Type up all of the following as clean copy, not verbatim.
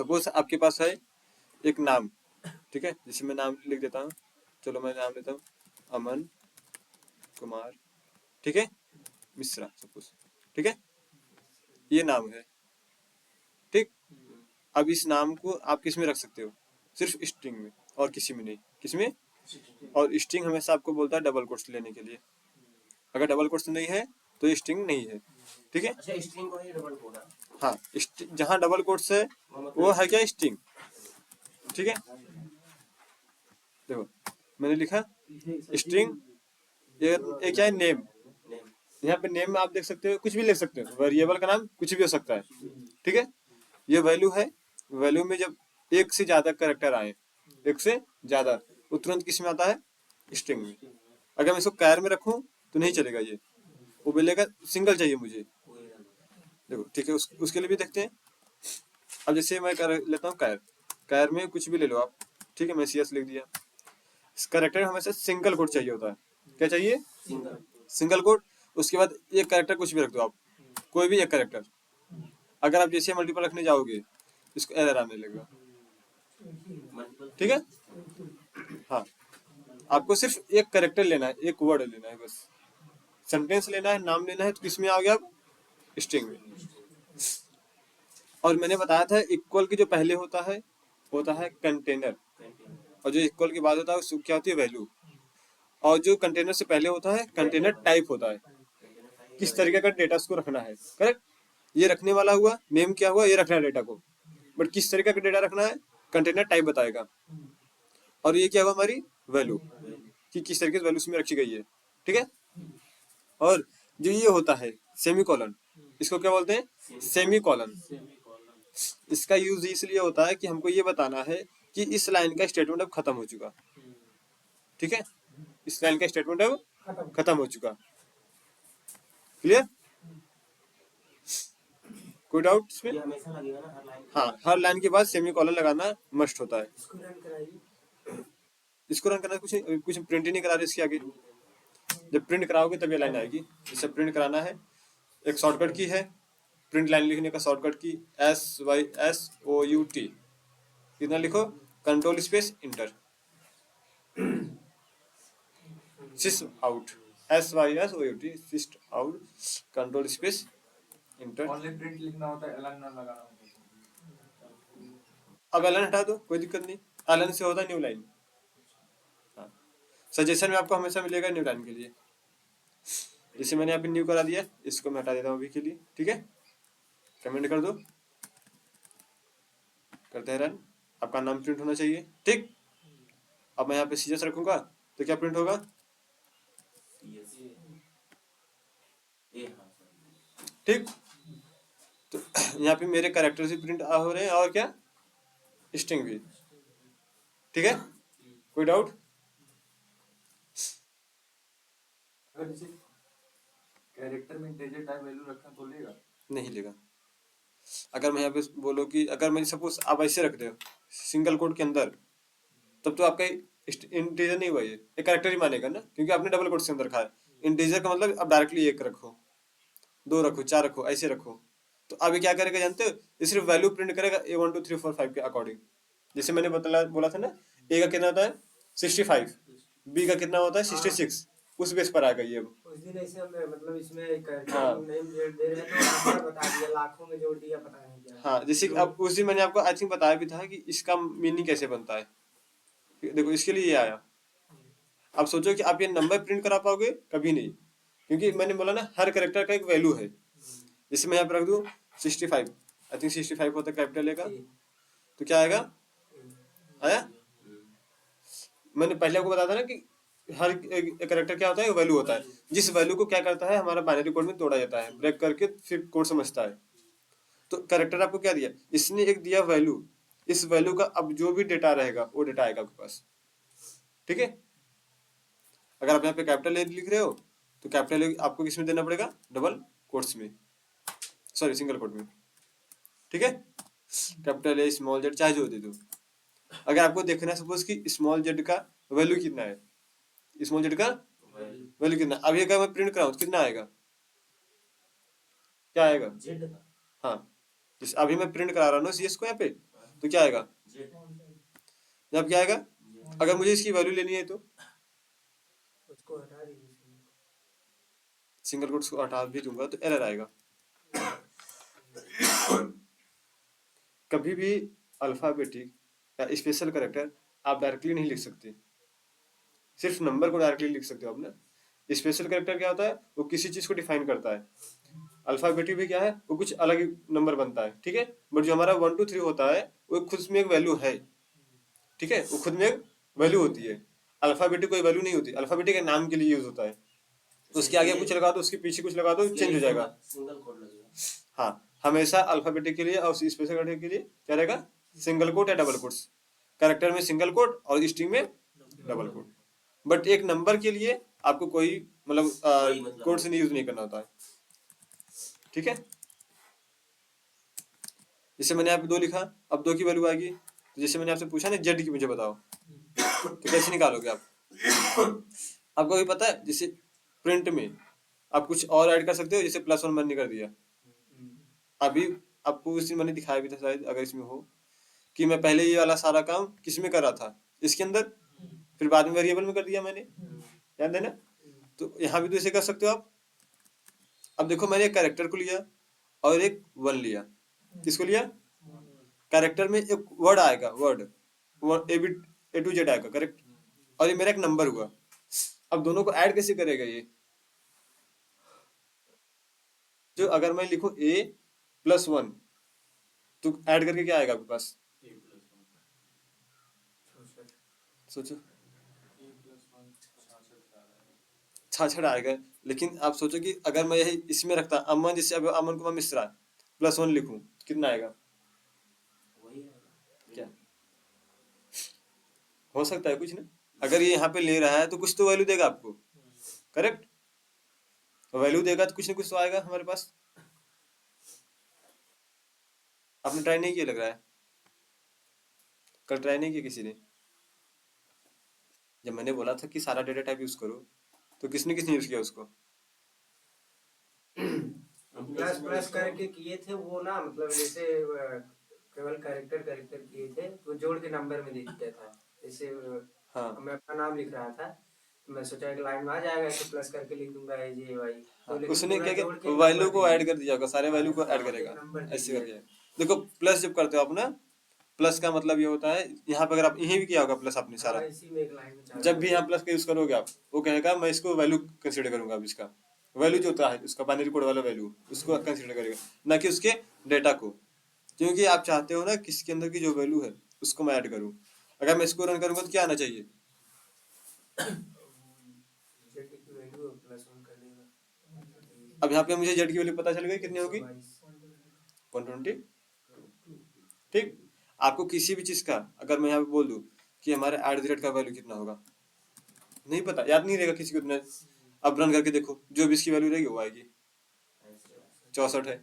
Suppose आपके पास है एक नाम, ठीक है, जैसे मैं नाम लिख देता हूँ, चलो मैं नाम लेता हूँ अमन कुमार, ठीक है, मिश्रा सपोज, ठीक है, ये नाम है, ठीक। अब इस नाम को आप किस में रख सकते हो, सिर्फ स्ट्रिंग में, और किसी में नहीं, किसमें, और स्ट्रिंग हमेशा आपको बोलता है डबल कोट्स लेने के लिए, अगर डबल कोट्स नहीं है तो ये स्ट्रिंग नहीं है, ठीक है। अच्छा स्ट्रिंग को ही डबल कोड है। हाँ, जहाँ डबल कोट्स है वो है क्या, स्ट्रिंग, ठीक है। देखो मैंने लिखा स्ट्रिंग, ये क्या है, नेम, नेम यहाँ पे नेम में आप देख सकते हो कुछ भी लिख सकते हो, वेरिएबल का नाम कुछ भी हो सकता है, ठीक है। ये वैल्यू है, वैल्यू में जब एक से ज्यादा कैरेक्टर आए, एक से ज्यादा, वो तुरंत किस में आता है, स्ट्रिंग में। अगर मैं इसको कैर में रखूं तो नहीं चलेगा, ये वो बोलेगा सिंगल चाहिए मुझे, देखो ठीक है। उसके लिए भी देखते हैं। अब जैसे मैं कर लेता हूँ कैर, कैर में कुछ भी ले लो आप, ठीक है, मैं सीएस लिख दिया। कैरेक्टर में हमेशा सिंगल कोड चाहिए होता है, क्या चाहिए, सिंगल सिंगल कोड। उसके बाद एक कैरेक्टर कुछ भी रख दो आप, कोई भी एक कैरेक्टर, अगर आप जैसे मल्टीपल रखने जाओगे इसको एरर आने लगेगा, मल्टीपल, ठीक है। हाँ, आपको सिर्फ एक कैरेक्टर लेना है, एक वर्ड लेना है बस, सेंटेंस लेना है, नाम लेना है, तो किसमें आ गया आप, स्ट्रिंग में। और मैंने बताया था इक्वल की जो पहले होता है कंटेनर, और जो इक्वल के बाद होता है उसको क्या होती है, वैल्यू। और जो कंटेनर से पहले होता है कंटेनर टाइप होता है, किस तरीके का डेटा उसको रखना है, करेक्ट। ये रखने वाला हुआ, नेम क्या हुआ, ये रखना है डेटा को, बट किस तरीके का डेटा रखना है, कंटेनर टाइप बताएगा। और ये क्या हुआ, हमारी वैल्यू, कि किस तरीके से वैल्यू उसमें रखी गई है, ठीक है। और जो ये होता है सेमी कॉलन, इसको क्या बोलते हैं, सेमी कॉलन। इसका यूज इसलिए होता है कि हमको ये बताना है कि इस लाइन का स्टेटमेंट अब खत्म हो चुका, ठीक है, इस लाइन का स्टेटमेंट अब खत्म हो चुका, क्लियर, कोई डाउट इसमें। ये हमेशा लगेगा ना हर लाइन। हाँ, हर लाइन के बाद सेमी कॉलन लगाना मस्ट होता है। इसको रन कराइए, इसको रन करना, कुछ कुछ प्रिंट ही नहीं करा रहे इसके आगे, जब प्रिंट कराओगे तब ये लाइन आएगी। इसे प्रिंट कराना है, एक शॉर्टकट की है प्रिंट लाइन लिखने का, शॉर्टकट की SYSOUT, कितना लिखो, control space enter, sys out, SYSOUT, sys out, control space enter. Only print लिखना होता है, एलन ना लगाना होता है। अब एलन हटा दो, कोई दिक्कत नहीं, एलन से होता है न्यू लाइन। हाँ, सजेशन में आपको हमेशा मिलेगा न्यू लाइन के लिए, जैसे मैंने यहाँ पे न्यू करा दिया, इसको मैं हटा देता हूँ अभी के लिए, ठीक है, कमेंट कर दो, करते हैं रन, आपका नाम प्रिंट होना चाहिए, ठीक। अब मैं यहाँ पे सीजर्स रखूंगा तो क्या प्रिंट होगा, ठीक। तो यहाँ पे मेरे कैरेक्टर से प्रिंट हो रहे हैं, और क्या, स्ट्रिंग भी, ठीक है, कोई डाउट। अगर जैसे कैरेक्टर में इंटीजर टाइप वैल्यू रखा तो लेगा, नहीं लेगा। अगर मैं यहाँ पे बोलो कि अगर मैं सपोज आप ऐसे रख दे सिंगल कोड के अंदर, तब तो आपका इंटीजर नहीं हुआ, ये एक कैरेक्टर ही मानेगा ना, क्योंकि आपने डबल कोड के अंदर रखा है। इंटीजर का मतलब अब डायरेक्टली एक रखो, दो रखो, चार रखो, ऐसे रखो, तो अभी क्या करेगा जानते हो, ये सिर्फ वैल्यू प्रिंट करेगा A1 2 3 4 5 के अकॉर्डिंग। जैसे मैंने बोला था ना, ए का कितना होता है 65, बी का कितना होता है 66, उस बेस पर आएगा ये अब। उस दिन ऐसे हम मतलब इसमें एक हाँ। नेम दे रहे थे, नंबर बता दिया, लाखों में जोड़ दिया, पता नहीं क्या। हाँ, जैसे अब उस दिन मैंने आपको आई थिंक बताया भी था कि इसका मीनिंग कैसे बनता है, देखो इसके लिए ये आया। अब सोचो कि आप ये नंबर प्रिंट करा पाओगे, कभी नहीं, क्योंकि मैंने बोला ना हर कैरेक्टर का एक वैल्यू है। जैसे मैं यहाँ पे रख दूँ 65, आई थिंक 65 होता है कैपिटल ए का, तो क्या आएगा, आया। मैंने पहले आपको बताया था ना कि हर कैरेक्टर क्या होता है, वैल्यू होता है, जिस वैल्यू को क्या करता है हमारा बाइनरी कोड में तोड़ा जाता है, ब्रेक करके फिर कोड समझता है। तो कैरेक्टर आपको क्या दिया, इसने एक दिया वैल्यू, इस वैल्यू का अब जो भी डेटा रहेगा वो डेटा आएगा आपके पास, ठीक है। अगर आप यहाँ पे कैपिटल ए लिख रहे हो तो कैपिटल ए आपको किस में देना पड़ेगा, डबल कोट्स में, सॉरी सिंगल कोट में, ठीक है। कैपिटल ए स्मॉल जेड चाहे जो दे दो। अगर आपको देखना है सपोज कि स्मॉल जेड का वैल्यू कितना है, स्मॉल जेड का वैल्यू कितना, अभी अगर मैं प्रिंट कराऊं तो कितना आएगा, क्या आएगा, जेड का, हाँ, जैसे अभी मैं प्रिंट करा रहा हूँ सीएस को यहाँ पे, तो क्या आएगा, जेड जब क्या आएगा, अगर मुझे इसकी वैल्यू लेनी है तो उसको हटा दीजिए सिंगल कोट्स को हटा भी दूंगा तो एरर आएगा। कभी भी अल्फाबेटिक या स्पेशल कैरेक्टर आप डायरेक्टली नहीं लिख सकते, सिर्फ नंबर को डायरेक्टली लिख सकते हो आप ना। स्पेशल कैरेक्टर क्या होता है, वो किसी चीज को डिफाइन करता है। अल्फाबेटिक भी क्या है, वो कुछ अलग ही नंबर बनता है, ठीक है। बट जो हमारा 1 2 3 होता है वो खुद में एक वैल्यू है, ठीक है, वो खुद में एक वैल्यू होती है। अल्फाबेटिक कोई वैल्यू नहीं होती, अल्फाबेटिक एक नाम के लिए यूज होता है। उसके आगे कुछ लगा दो, उसके पीछे कुछ लगा दो, चेंज हो जाएगा। सिंगल कोड लगेगा। हाँ, हमेशा अल्फाबेटिक के लिए और स्पेशल कैरेक्टर के लिए क्या रहेगा, सिंगल कोट या डबल कोट्स। कैरेक्टर में सिंगल कोट और स्ट्रिंग में डबल कोट। बट एक नंबर के लिए आपको कोई मतलब कोड से यूज नहीं करना होता है, ठीक है। जैसे मैंने यहाँ पे 2 लिखा, अब 2 की वैल्यू आएगी, तो जैसे मैंने आपसे पूछा ना जेड की मुझे बताओ, तो कैसे निकालोगे आप। आपको भी पता है, जैसे प्रिंट में आप कुछ और ऐड कर सकते हो, जैसे +1 मैंने कर दिया। अभी आपको उस दिन मैंने दिखाया भी था शायद, अगर इसमें हो, कि मैं पहले ये वाला सारा काम किस में कर रहा था, इसके अंदर, फिर बाद में वेरिएबल में कर दिया मैंने, याद है ना। तो यहाँ भी तो इसे कर सकते हो आप। अब देखो, मैंने एक कैरेक्टर को लिया और एक 1 लिया। किसको लिया, कैरेक्टर में एक वर्ड आएगा, वर्ड ए टू जेड आएगा, करेक्ट। और ये मेरा एक नंबर हुआ। अब दोनों को ऐड कैसे करेगा ये, जो अगर मैं लिखूं A+1 तो ऐड करके क्या आएगा आपके पास, सोचो, 66 आएगा। लेकिन आप सोचो कि अगर मैं यही इसमें रखता अमन, जैसे अब अमन कुमार मिश्रा +1 लिखूं, कितना आएगा, वही आएगा। क्या हो सकता है कुछ ना। अगर ये यहाँ पे ले रहा है तो कुछ तो वैल्यू देगा आपको, करेक्ट। वैल्यू देगा तो कुछ ना कुछ तो आएगा हमारे पास। आपने ट्राई नहीं किया लग रहा है, कल ट्राई नहीं किया किसी ने। जब मैंने बोला था कि सारा डेटा टाइप यूज करो, तो किसने किसने यूज किया उसको। प्लस प्लस करके किए थे वो ना, मतलब जैसे केवल कैरेक्टर कैरेक्टर किए थे तो जोड़ के नंबर में दे दिया था। जैसे हाँ मैं अपना नाम लिख रहा था, तो मैं सोचा एक लाइन में आ जाएगा, तो प्लस करके लिख दूंगा AJY। हाँ, तो लेकिन उसने पूरा क्या जोड़ के किया, वैल्यू नंबर को दे ऐड कर दिया होगा, सारे वैल्यू को ऐड दिया, करेगा, नंबर दे ऐसे दिया। करके। देखो, प्लस जब करते हो आप ना, प्लस का मतलब ये होता है, यहाँ पे अगर आप यहीं भी किया होगा प्लस आपने सारा, हाँ, इसी में एक लाइन में जब भी यहाँ प्लस का यूज करोगे आप, वो कहेगा मैं इसको वैल्यू कंसीडर करूंगा। अब इसका वैल्यू जो होता है, उसका बाइनरी कोड वाला वैल्यू, उसको कंसीडर करेगा, ना कि उसके डेटा को। क्योंकि आप चाहते हो ना कि इसके अंदर की जो वैल्यू है उसको मैं ऐड करूँ। अगर मैं इसको रन करूंगा तो क्या आना चाहिए, जेड की वैल्यू +1 कर देगा। अब यहाँ पे मुझे जेड की वैल्यू पता चल गई, कितनी होगी, 122। 120। ठीक। आपको किसी भी चीज का अगर मैं यहाँ पे बोल दूं कि हमारे @ का वैल्यू कितना होगा, नहीं पता, याद नहीं रहेगा किसी को इतना। अब रन करके देखो, जो भी इसकी वैल्यू रहेगी वो आएगी, 64 है,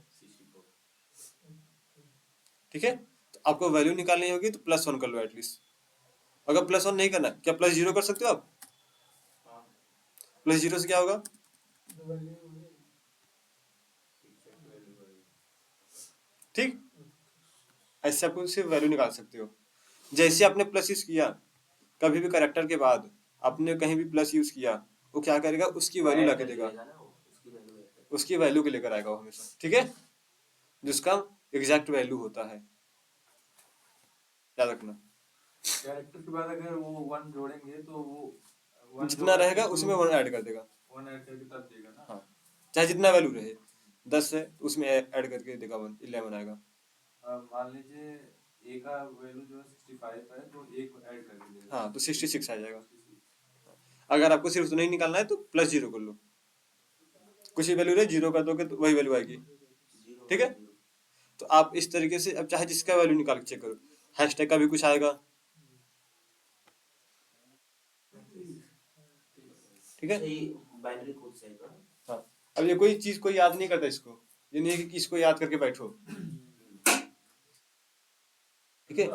ठीक है। तो आपको वैल्यू निकालनी होगी तो +1 कर लो एटलीस्ट। अगर +1 नहीं करना, क्या +0 कर सकते हो आप, +0 से क्या होगा, ठीक। ऐसे आपको सिर्फ वैल्यू निकाल सकते हो। जैसे आपने प्लस यूज किया, कभी भी कैरेक्टर के बाद आपने कहीं भी प्लस यूज किया, वो क्या करेगा, उसकी वैल्यू ला के देगा, उसकी वैल्यू के लेकर आएगा वो हमेशा, ठीक है, जिसका एग्जैक्ट वैल्यू होता है, याद रखना। कैरेक्टर के बाद अगर वो 1 जोड़ेंगे तो वो जितना रहेगा उसमें 1 ऐड कर देगा, 1 ऐड करके तब देगा ना। हाँ, चाहे जितना वैल्यू रहे, 10 है तो उसमें ऐड करके देगा 11 आएगा। मान लीजिए ए का वैल्यू जो है 65 है, तो 1 ऐड करके देगा, हाँ, तो 66 आ जाएगा। अगर आपको सिर्फ उतना ही निकालना है तो +0 कर लो, कुछ ही वैल्यू रहे 0 कर दोगे तो वही वैल्यू आएगी, ठीक है। तो आप इस तरीके से अब चाहे जिसका वैल्यू निकाल के चेक करो। हैशटैग का भी कुछ आएगा, ठीक है। बाइनरी कोड से आएगा। हाँ, अब ये कोई चीज कोई याद नहीं करता इसको, ये नहीं है कि इसको याद करके बैठो, ठीक है।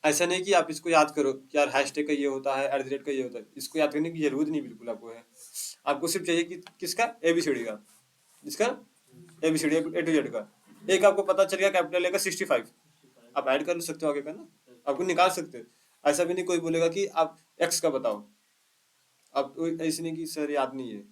ऐसा नहीं कि आप इसको याद करो कि यार हैशटैग का ये होता है, @ का ये होता है, इसको याद करने की जरूरत नहीं बिल्कुल आपको है। आपको सिर्फ चाहिए कि किसका, ABCD का, जिसका ABCD A to Z का। एक आपको पता चल गया कैपिटल A का 65, आप ऐड कर सकते हो आगे का ना, आपको निकाल सकते हो। ऐसा भी नहीं कोई बोलेगा कि आप एक्स का बताओ, अब कोई ऐसे नहीं कि सर याद नहीं है,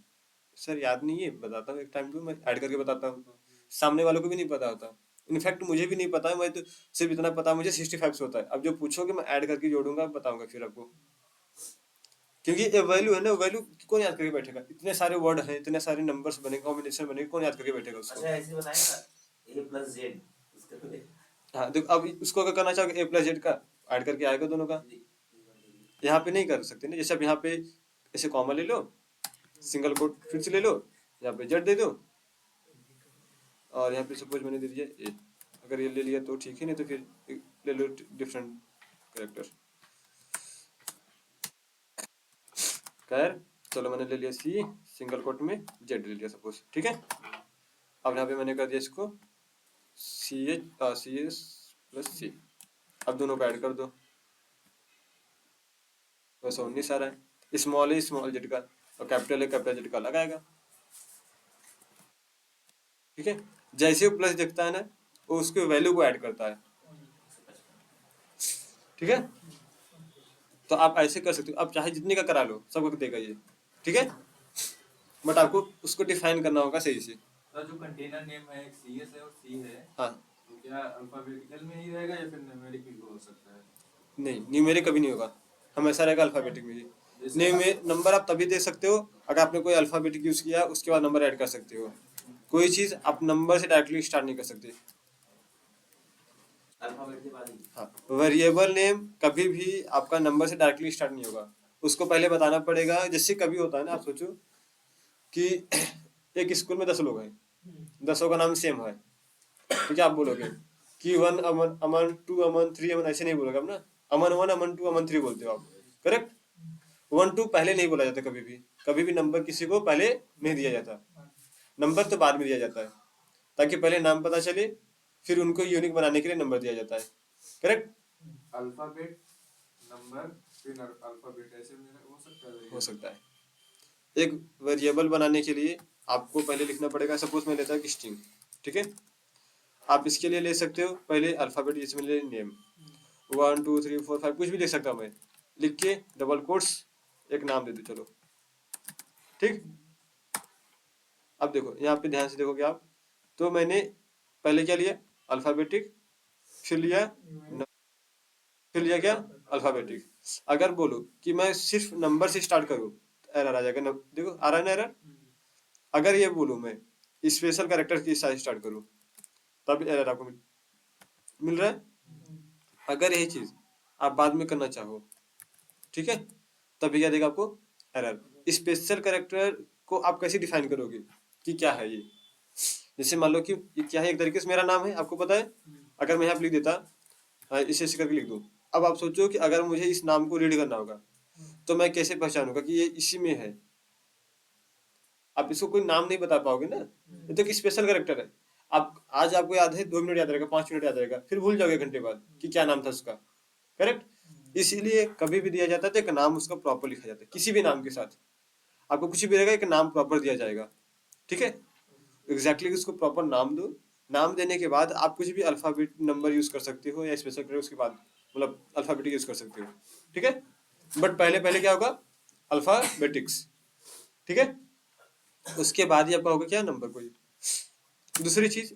सर याद नहीं है बताता हूँ एक टाइम पे, मैं ऐड करके बताता हूँ। सामने वालों को भी नहीं पता होता, इनफैक्ट मुझे भी नहीं पता है, मैं तो सिर्फ इतना पता है मुझे 65 से होता है। अब जो पूछोगे मैं ऐड करके जोड़ूंगा बताऊंगा फिर आपको, क्योंकि ये वैल्यू है ना, वैल्यू कौन याद करके बैठेगा, इतने सारे वर्ड हैं, इतने सारे नंबर्स बने, कॉम्बिनेशन बने, कौन याद करके बैठेगा उसको। अच्छा ऐसे बताएगा a प्लस जेड उसका तो हाँ देखो, अब उसको अगर करना चाहोगे A+Z का ऐड करके आएगा दोनों का, यहाँ पे नहीं कर सकते ना। जैसे अब यहाँ पे ऐसे कॉमा ले लो, सिंगल कोट फिर से ले लो, यहाँ पे जेड दे दो, और यहाँ पे सपोज मैंने दे दिया ए, अगर ये ले लिया तो ठीक है, नहीं तो फिर ले लो डिफरेंट कैरेक्टर। खैर चलो, मैंने ले लिया सी, सिंगल कोट में जेड ले लिया सपोज, ठीक है। अब यहाँ पे मैंने कर दिया इसको CS प्लस सी, अब दोनों को ऐड कर दो, बस 19 आ रहा है। स्मॉल है स्मॉल जेड का, और कैपिटल है कैपिटल जेड का अलग आएगा, ठीक है। जैसे वो प्लस दिखता है ना, वो उसके वैल्यू को ऐड करता है, ठीक है। तो आप ऐसे कर सकते हो, आप चाहे जितने का करा लो सबको देगा ये, ठीक है। बट आपको उसको डिफाइन करना होगा सही से। तो जो कंटेनर नेम है एक CS है और C है, हाँ, तो क्या अल्फाबेटिकल में ही रहेगा या फिर न्यूमेरिक भी हो सकता है? नहीं न्यूमेरिक कभी नहीं होगा, हमेशा रहेगा अल्फाबेटिक में ही। जैसे नहीं, नंबर आप तभी दे सकते हो अगर आपने कोई अल्फाबेटिक यूज किया, उसके बाद नंबर ऐड कर सकते हो। कोई चीज आप नंबर से डायरेक्टली स्टार्ट नहीं कर सकते। अल्फाबेट के बाद ही हाँ, वेरिएबल नेम कभी भी आपका नंबर से डायरेक्टली स्टार्ट नहीं होगा, उसको पहले बताना पड़ेगा। जैसे कभी होता है ना, आप सोचो कि एक स्कूल में 10 लोग हैं, 10 का नाम सेम है, तो क्या आप बोलोगे कि 1 अमन, अमन 2 अमन 3 अमन, ऐसे नहीं बोलोगे आप ना। अमन 1 अमन 2 अमन 3 बोलते हो आप, करेक्ट। 1 2 पहले नहीं बोला जाता कभी भी, कभी भी नंबर किसी को पहले नहीं दिया जाता, नंबर तो बाद में दिया जाता है, ताकि पहले नाम पता चले, फिर उनको यूनिक बनाने के लिए नंबर दिया जाता है, करेक्ट। अल्फाबेट नंबर फिर अल्फाबेट ऐसे मेरा हो सकता है? हो सकता है। एक वेरिएबल बनाने के लिए आपको पहले लिखना पड़ेगा, सपोज मैं लेता हूँ स्ट्रिंग, ठीक है। आप इसके लिए ले सकते हो पहले अल्फाबेट, इसमें ले नेम 1 2 3 4 5 कुछ भी लिख सकता हूँ मैं, लिख के डबल कोट्स एक नाम दे दो, चलो ठीक। अब देखो यहाँ पे ध्यान से देखोगे आप, तो मैंने पहले क्या लिया अल्फाबेटिक, फिर लिया फिर लिया क्या अल्फाबेटिक। अगर बोलो कि मैं सिर्फ नंबर से स्टार्ट करूँ, एरर आ जाएगा। देखो आ रहा है ना एरर। अगर ये बोलूँ मैं स्पेशल कैरेक्टर के साथ स्टार्ट करूँ, तब एरर आपको मिल रहा है। अगर यही चीज आप बाद में करना चाहो, ठीक है, तभी क्या देगा आपको एरर। स्पेशल कैरेक्टर को आप कैसे डिफाइन करोगे कि क्या है ये। जैसे मान लो कि ये क्या है, एक तरीके से मेरा नाम है, आपको पता है। अगर मैं यहाँ पे लिख देता, इसे ऐसे करके लिख दूँ, अब आप सोचो कि अगर मुझे इस नाम को रीड करना होगा, तो मैं कैसे पहचानूंगा कि ये इसी में है। आप इसको कोई नाम नहीं बता पाओगे ना, ये तो एक स्पेशल कैरेक्टर है। आप आज आपको याद है, 2 मिनट याद रहेगा, 5 मिनट याद रहेगा, फिर भूल जाओगे घंटे बाद कि क्या नाम था उसका, करेक्ट। इसीलिए कभी भी दिया जाता है तो एक नाम उसका प्रॉपर लिखा जाता है, किसी भी नाम के साथ आपको कुछ भी रहेगा, एक नाम प्रॉपर दिया जाएगा, ठीक है। एग्जैक्टली उसको प्रॉपर नाम दो। नाम देने के बाद आप कुछ भी अल्फाबेट नंबर यूज कर सकते हो, या स्पेशल कैरेक्टर उसके बाद मतलब अल्फाबेटिक यूज कर सकते हो, ठीक है। बट पहले पहले क्या होगा अल्फाबेटिक्स, ठीक है। उसके बाद ही आपका होगा क्या नंबर कोई। दूसरी चीज,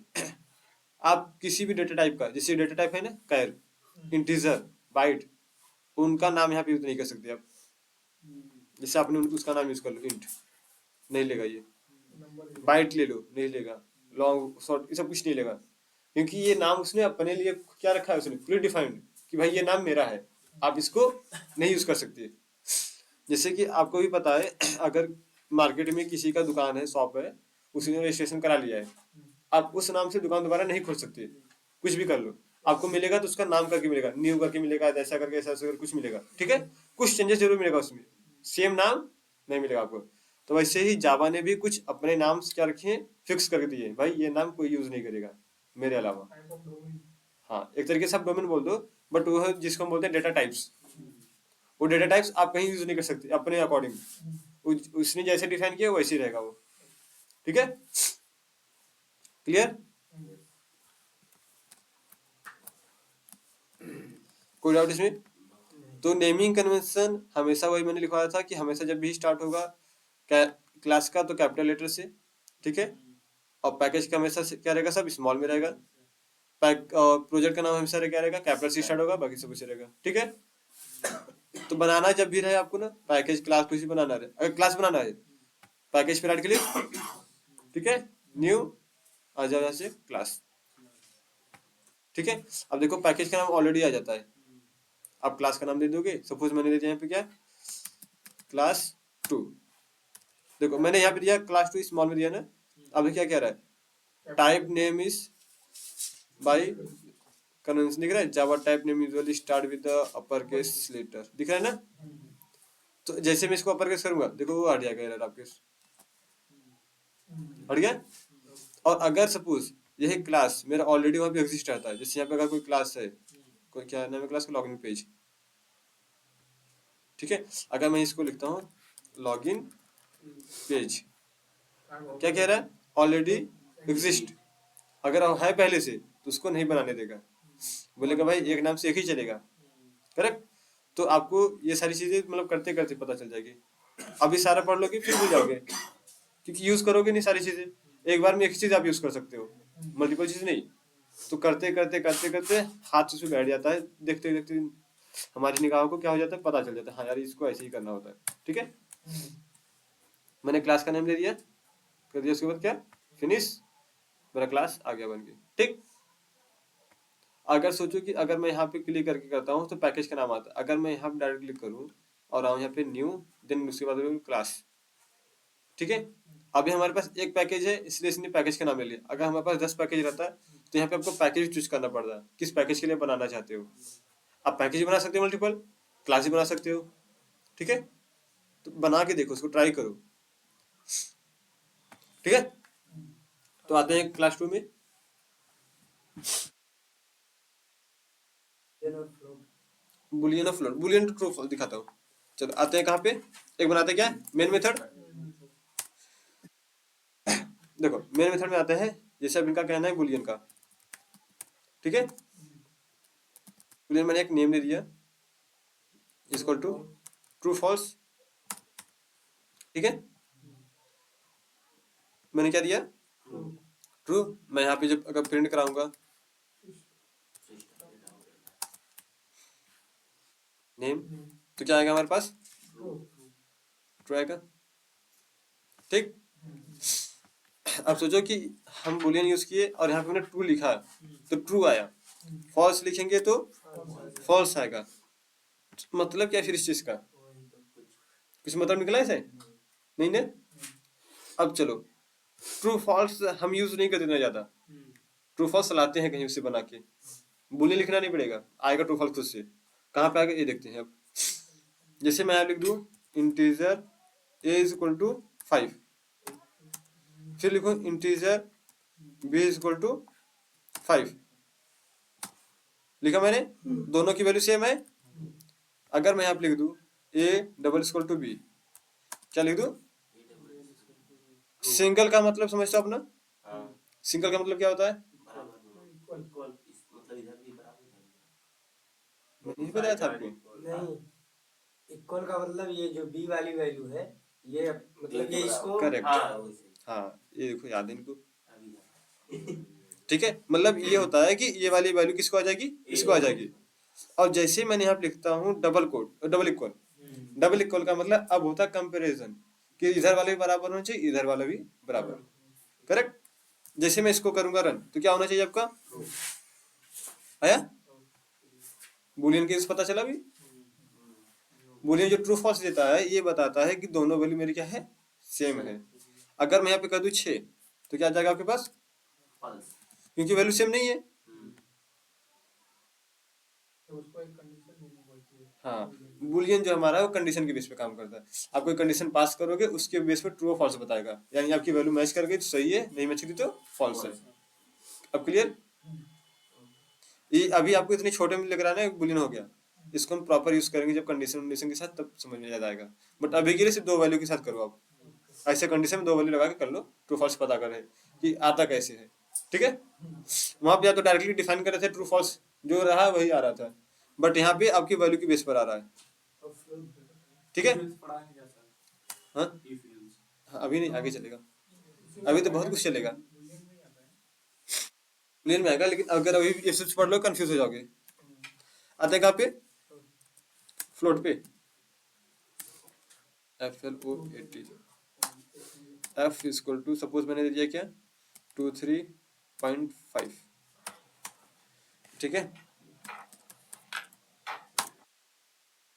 आप किसी भी डेटा टाइप का, जैसे डेटा टाइप है ना कैर, इंटीजर, बाइट, उनका नाम यहाँ पे यूज नहीं कर सकते आप। जैसे आपने उसका नाम यूज कर लो इंट, नहीं लेगा ये। बाइट ले लो, नहीं लेगा। लॉन्ग शॉर्ट ये सब कुछ नहीं लेगा, क्योंकि ये नाम उसने अपने लिए क्या रखा है, उसने प्री डिफाइंड कि भाई ये नाम मेरा है, आप इसको नहीं यूज कर सकते। जैसे कि आपको भी पता है, अगर मार्केट में किसी का दुकान है, शॉप है, उसने रजिस्ट्रेशन करा लिया है, आप उस नाम से दुकान दोबारा नहीं खोल सकते। कुछ भी कर लो, आपको मिलेगा तो उसका नाम करके मिलेगा, न्यू करके मिलेगा, ऐसा करके ऐसा करके कुछ मिलेगा, ठीक है। कुछ चेंजेस जरूर मिलेगा उसमें, सेम नाम नहीं मिलेगा आपको। तो वैसे ही जावा ने भी कुछ अपने नाम क्या रखे हैं, फिक्स करके दिए, भाई ये नाम कोई यूज नहीं करेगा मेरे अलावा। हाँ, एक तरीके से आप डोमेन बोल दो, बट वो है जिसको हम बोलते हैं डेटा टाइप्स। वो डेटा टाइप्स आप कहीं यूज नहीं कर सकते अपने अकॉर्डिंग, उसने जैसे डिफाइन किया वैसे ही रहेगा वो, ठीक है। क्लियर। कोई डाउट इसमें? तो नेमिंग कन्वेंशन हमेशा वही मैंने लिखवाया था कि हमेशा जब भी स्टार्ट होगा क्लास का तो कैपिटल लेटर से, ठीक है, और पैकेज का हमेशा क्या रहेगा, सब स्मॉल में रहेगा। प्रोजेक्ट का नाम हमेशा क्या रहेगा, कैपिटल से स्टार्ट होगा, बाकी सब कुछ रहेगा, ठीक है। तो बनाना जब भी रहे आपको ना पैकेज क्लास कुछ भी बनाना रहे, अगर क्लास बनाना है पैकेज पे राइट क्लिक, ठीक है, न्यू, आ जाओ यहाँ से क्लास, ठीक है। अब देखो पैकेज का नाम ऑलरेडी आ जाता है, आप क्लास का नाम दे दोगे, सपोज मैंने दे दिया यहाँ पे क्या, क्लास 2। देखो मैंने यहाँ पे दिया क्लास 2 स्मॉल में दिया ना। अब क्या कह रहा है, type name is by convention, दिख रहा है, Java type name usually start with the upper case letter, दिख रहा है ना। तो जैसे मैं इसको अपर केस करूंगा, देखो वो हट जाएगा एरर आपके, हट गया। और अगर सपोज यही क्लास मेरा ऑलरेडी वहां पे एग्जिस्ट रहता है, जैसे यहाँ पे अगर कोई क्लास है, कोई क्या नाम है क्लास का, लॉगिन पेज, ठीक है, अगर मैं इसको लिखता हूँ लॉगिन पेज, क्या कह रहा है, ऑलरेडी एग्जिस्ट, अगर है पहले से तो उसको नहीं बनाने देगा, बोलेगा भाई एक नाम से एक ही चलेगा, करेक्ट। तो आपको ये सारी चीजें मतलब करते करते पता चल जाएगी। अभी सारा पढ़ लोगे फिर भूल जाओगे, क्योंकि यूज करोगे नहीं सारी चीजें, एक बार में एक ही चीज आप यूज कर सकते हो, मल्टीपल चीज नहीं। तो करते करते करते करते हाथ से बैठ जाता है, देखते देखते हमारी निगाहों को क्या हो जाता है, पता चल जाता है, हाँ यार इसको ऐसे ही करना होता है, ठीक है। मैंने क्लास का नाम ले दिया, कर दिया, उसके बाद क्या, फिनिश, मेरा क्लास आ गया बन के, ठीक। अगर सोचो कि अगर मैं यहाँ पे क्लिक करके करता हूँ तो पैकेज का नाम आता है, अगर मैं यहाँ पे डायरेक्ट क्लिक करूँ और आऊँ यहाँ पे न्यू, देन उसके बाद क्लास, ठीक है। अभी हमारे पास एक पैकेज है इसलिए इसने पैकेज का नाम ले लिया। अगर हमारे पास 10 पैकेज रहता है तो यहाँ पे आपको पैकेज चूज करना पड़ता है, किस पैकेज के लिए बनाना चाहते हो। आप पैकेज बना सकते हो, मल्टीपल क्लास भी बना सकते हो, ठीक है। तो बना के देखो, उसको ट्राई करो, ठीक है। तो आते हैं क्लास 2 में, boolean of float, boolean to true false दिखाता हूँ। चलो आते हैं कहाँ पे, एक बनाते हैं क्या, मेन मेथड। देखो मेन मेथड में आते हैं, जैसे अब इनका कहना है बुलियन का, ठीक है। बुलियन मैंने एक नेम दे दिया इक्वल टू ट्रू फॉल्स, ठीक है। मैंने क्या दिया, ट्रू। मैं यहाँ पे जब अगर प्रिंट कराऊंगा नेम, तो क्या आएगा हमारे पास, ट्रू आएगा, ठीक। अब सोचो कि हम बुलियन यूज किए और यहाँ पे हमने ट्रू लिखा तो ट्रू आया, फॉल्स लिखेंगे तो फॉल्स आएगा। मतलब क्या फिर इस चीज का कुछ मतलब निकला ऐसे नहीं ना। अब चलो ट्रू फॉल्स हम यूज नहीं करते ना ज्यादा, ट्रू फॉल्स लाते हैं कहीं उससे बना के, बुलियन लिखना नहीं पड़ेगा, आएगा ट्रू फॉल्स खुद से। कहाँ पे आएगा ये देखते हैं। अब जैसे मैं यहाँ लिख दूं integer a is equal to 5, फिर लिखो integer b is equal to 5, लिखा मैंने, दोनों की वैल्यू सेम है। अगर मैं यहाँ पे लिख दूं a double equal to b, क्या लिख दूं, सिंगल का मतलब समझते हो अपना, सिंगल का मतलब क्या होता है, मतलब इधर भी बराबर नहीं बताया था आपको। नहीं, इक्वल का मतलब ये जो बी वाली वैल्यू है, ये मतलब ये इसको करेक्ट, हाँ वैसे हाँ ये देखो याद है इनको, अभी ठीक है। मतलब ये होता है कि ये वाली वैल्यू किसको आ जाएगी, इसको आ जाएगी। और जैसे मैंने यहाँ पे लिखता हूँ double quote, double equal, double equal का मतलब अब होता है कंपैरिजन, कि इधर वाला भी बराबर होना चाहिए, इधर वाला भी बराबर, करेक्ट। जैसे मैं इसको करूंगा रन तो क्या होना चाहिए आपका, आया बुलियन केस पता चला भी। बुलियन जो ट्रू फॉल्स देता है ये बताता है कि दोनों वैल्यू मेरी क्या है, सेम है। अगर मैं यहाँ पे कर दूं 6 तो क्या आ जाएगा आपके पास, फॉल्स, क्योंकि वैल्यू सेम नहीं है। हाँ बुलियन जो हमारा है वो कंडीशन के बेस पे काम करता है। आप कोई कंडीशन पास करोगे उसके बेस पे ट्रू और फॉल्स बताएगा, यानी आपकी वैल्यू मैच कर गई तो सही है, नहीं मैच करी तो फॉल्स है। अब क्लियर, ये अभी आपको इतने छोटे में लग रहा है ना बुलियन हो गया, इसको हम प्रॉपर यूज करेंगे जब कंडीशन के साथ, तब समझ में ज्यादा आएगा। बट अभी के लिए सिर्फ 2 वैल्यू के साथ करो आप, ऐसे कंडीशन में 2 वैल्यू लगा के कर लो, ट्रू फॉल्स पता करे कि आता कैसे है, ठीक है। वहां पे या तो डायरेक्टली डिफाइन कर रहे थे ट्रू फॉल्स, जो रहा वही आ रहा था, बट यहाँ पे आपकी वैल्यू की बेस पर आ रहा है, ठीक है। Fields पढ़ाएंगे क्या सर? हाँ ई fields। हाँ, अभी नहीं, आगे चलेगा, अभी तो बहुत कुछ चलेगा, प्लेन में आएगा, लेकिन अगर अभी ये स्विच पढ़ लो कंफ्यूज हो जाओगे। आते हैं कहाँ पे, फ्लोट पे, FLOAT, F equal to suppose मैंने दे दिया क्या 23.5, ठीक है।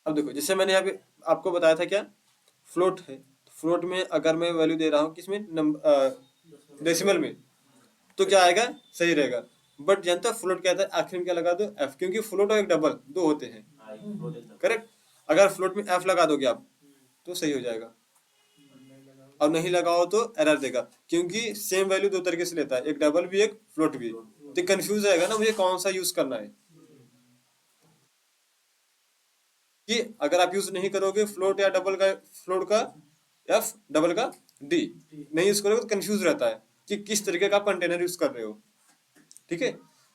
अब देखो जैसे मैंने यहाँ पे आपको बताया था क्या, फ्लोट है, फ्लोट में अगर मैं वैल्यू दे रहा हूँ किसमें, डेसिमल में, तो क्या आएगा, सही रहेगा। बट जानता फ्लोट क्या था, आखिर में क्या लगा दो एफ, क्योंकि फ्लोट और एक डबल दो होते हैं, करेक्ट। अगर फ्लोट में एफ लगा दोगे आप तो सही हो जाएगा, और नहीं लगाओ तो एरर देगा, क्योंकि सेम वैल्यू दो तरीके से लेता है, एक डबल भी एक फ्लोट भी, तो कंफ्यूज रहेगा ना मुझे कौन सा यूज करना है। कि अगर आप यूज नहीं करोगे फ्लोट या डबल का, फ्लोट का एफ, डबल का डी, नहीं यूज करोगे तो कंफ्यूज रहता है कि किस तरीके का कंटेनर यूज कर रहे हो, ठीक है।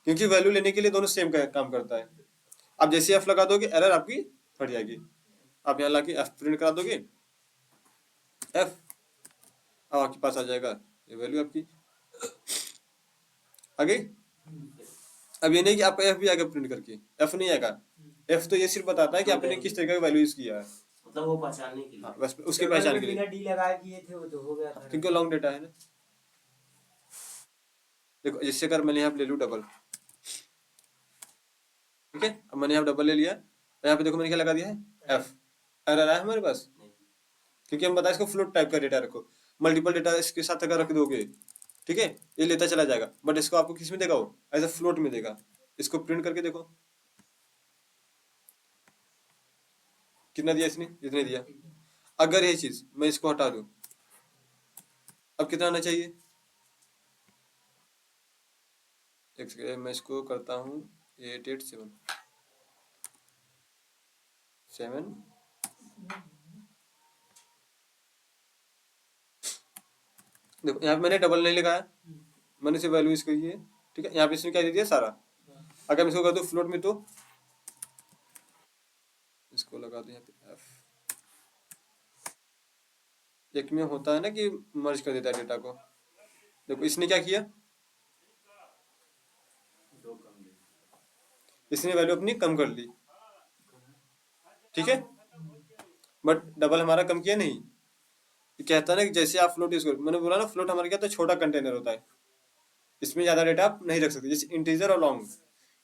क्योंकि वैल्यू लेने के लिए दोनों सेम का काम करता है। आप जैसे एफ लगा दोगे एरर आपकी हट जाएगी, आप यहाँ लाके एफ प्रिंट करा दोगे, एफ, अब आपके पास आ जाएगा ये वैल्यू आपकी आ गई। अब ये नहीं कि आपका एफ भी आएगा प्रिंट करके, एफ नहीं आएगा, एफ तो ये सिर्फ बताता है कि आपने किस तरीके का वैल्यू यूज किया है, मतलब वो पहचानने के लिए। हाँ बस उसकी पहचान के लिए, बिना डी लगाए किए थे वो तो हो गया था। क्योंकि लॉन्ग डेटा है ना। देखो जिससे अगर मैंने यहाँ पे ले लूँ डबल, ठीक है, अब मैंने यहाँ डबल ले लिया, यहाँ पे देखो मैंने क्या लगा दिया है, एफ, एरर आया हमारे पास, क्योंकि हम बताए इसको फ्लोट टाइप का डेटा रखो, मल्टीपल डेटा इसके साथ अगर रख दोगे, ठीक है, ये लेता चला जाएगा, बट इसको आपको किस में देगा, वो एज अ फ्लोट में देगा। इसको प्रिंट करके देखो कितना दिया इसने, इतने दिया। अगर ये चीज मैं इसको हटा दूं, अब कितना आना चाहिए, एक सेकंड मैं इसको करता हूँ 8877, देखो यहाँ पे मैंने डबल नहीं लगाया, मैंने सिर्फ वैल्यू इसको ही है, ठीक है। यहाँ पे इसने क्या दे दिया सारा, अगर मैं इसको कर दूं फ्लोट में तो इसको लगा दूं यहाँ पे एफ, एक में होता है ना कि मर्ज कर देता है डेटा को, देखो इसने क्या किया, इसने वैल्यू अपनी कम कर ली, ठीक है, बट डबल हमारा कम किया नहीं। ये कहता है ना कि जैसे आप फ्लोट यूज करो, मैंने बोला ना फ्लोट हमारे क्या तो छोटा कंटेनर होता है, इसमें ज्यादा डेटा आप नहीं रख सकते, जैसे इंटीजर और लॉन्ग,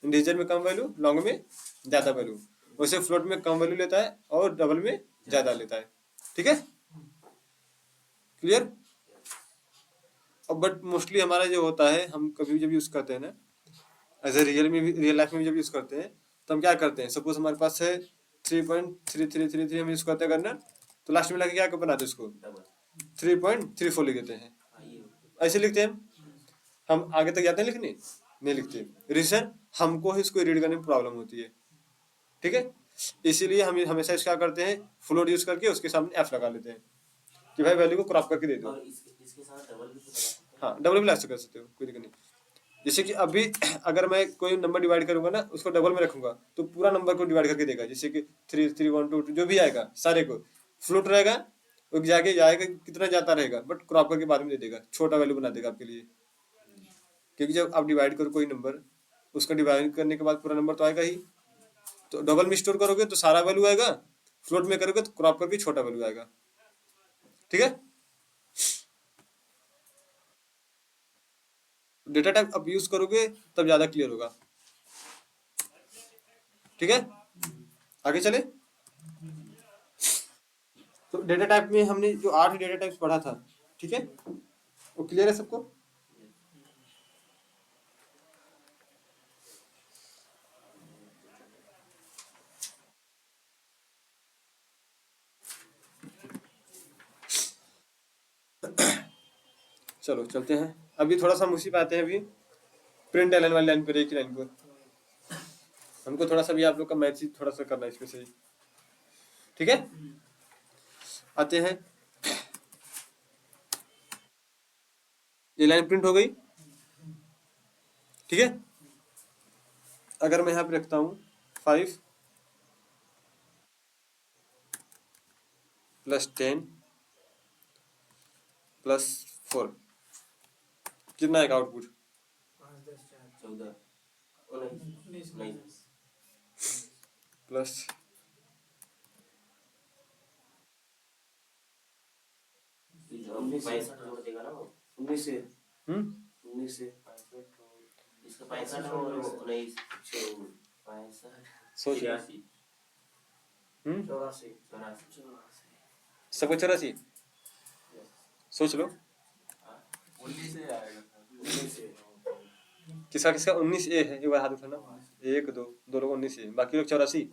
इंटीजर में कम वैल्यू, लॉन्ग में ज्यादा वैल्यू, वैसे फ्लोट में कम वैल्यू लेता है और डबल में ज्यादा लेता है, ठीक है, क्लियर। अब बट मोस्टली हमारा जो होता है, हम कभी जब यूज करते हैं ना एज ए रियल में भी, रियल लाइफ में भी जब यूज करते हैं तो हम क्या करते हैं, सपोज हमारे पास है 3.3333 हम यूज करते हैं करना, तो लास्ट में लगे क्या बनाते हैं उसको डबल 3.34 लिख देते हैं, ऐसे लिखते हैं हम आगे तक जाते हैं लिखने नहीं लिखते, रीजन हमको ही इसको रीड करने में प्रॉब्लम होती है, ठीक है। इसीलिए हम हमेशा इसका करते हैं फ्लोट यूज करके उसके सामने एफ लगा लेते हैं कि भाई वैल्यू को क्रॉप करके दे दो। और इसके साथ डबल भी तो लगा सकते हैं। हाँ डबल भी ला कर सकते हो, कोई दिक्कत नहीं। जैसे कि अभी अगर मैं कोई नंबर डिवाइड करूंगा ना, उसको डबल में रखूंगा तो पूरा नंबर को डिवाइड करके देगा, जैसे कि 3 3 1 2 जो भी आएगा सारे को, फ्लोट रहेगा वो जाके जाएगा कितना जाता रहेगा, बट क्रॉप करके बाद में दे देगा, छोटा वैल्यू बना देगा आपके लिए, क्योंकि जब आप डिवाइड करो कोई नंबर, उसका डिवाइड करने के बाद पूरा नंबर तो आएगा ही, तो डबल में स्टोर करोगे तो सारा वैल्यू आएगा, फ्लोट में करोगे तो क्रॉप करके छोटा वैल्यू आएगा, ठीक है। डेटा टाइप आप यूज करोगे तब ज्यादा क्लियर होगा, ठीक है। आगे चले, तो डेटा टाइप में हमने जो 8 डेटा टाइप्स पढ़ा था, ठीक है, वो क्लियर है सबको। चलो चलते हैं, अभी थोड़ा सा मुसीबत आते हैं, अभी प्रिंट एलन वाली लाइन पर, एक ही लाइन पर हमको थोड़ा सा भी आप लोग का मैथ ही थोड़ा सा करना है इसमें सही, ठीक है। आते हैं, ये लाइन प्रिंट हो गई, ठीक है। अगर मैं यहाँ पे रखता हूँ 5 प्लस 10 प्लस 4 कितना आएगा आउटपुट? 5 10 4 14 19 19 प्लस हमने 65 जोड़ देगा ना वो 19 से 19 से इसका 65 और 19 65 सोच 84 84 सबको 84 सोच लो 19 से आएगा। 19 से किसका किसका 19 ए है, एक बार हाथ उठाना। 1 2 दो लोग 19 ए, बाकी लोग 84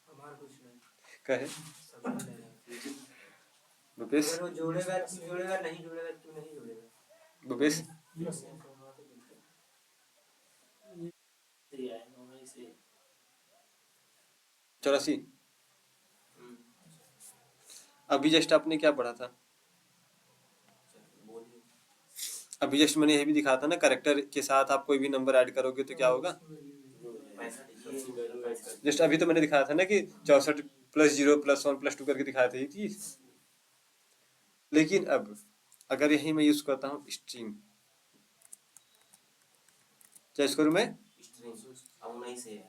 हमारा कुछ नहीं का है। सब ले रहे हैं। भूपेश अगर वो जोड़ेगा जोड़ेगा, नहीं जोड़ेगा तो नहीं जोड़ेगा। भूपेश सही आएगा 19 से 84। अभी जस्ट आपने क्या पढ़ा था? बोलिए अभी जस्ट मैंने यही भी दिखाया था ना, कैरेक्टर के साथ आप कोई भी नंबर ऐड करोगे तो क्या होगा। 65 जस्ट अभी तो मैंने दिखाया था ना कि 64 प्लस 0 प्लस 1 प्लस 2 करके दिखाया था ये चीज। लेकिन अब अगर यही मैं यूज करता हूँ स्ट्रिंग, क्या यूज करूँ मैं? स्ट्रिंग अब 19 से आएगा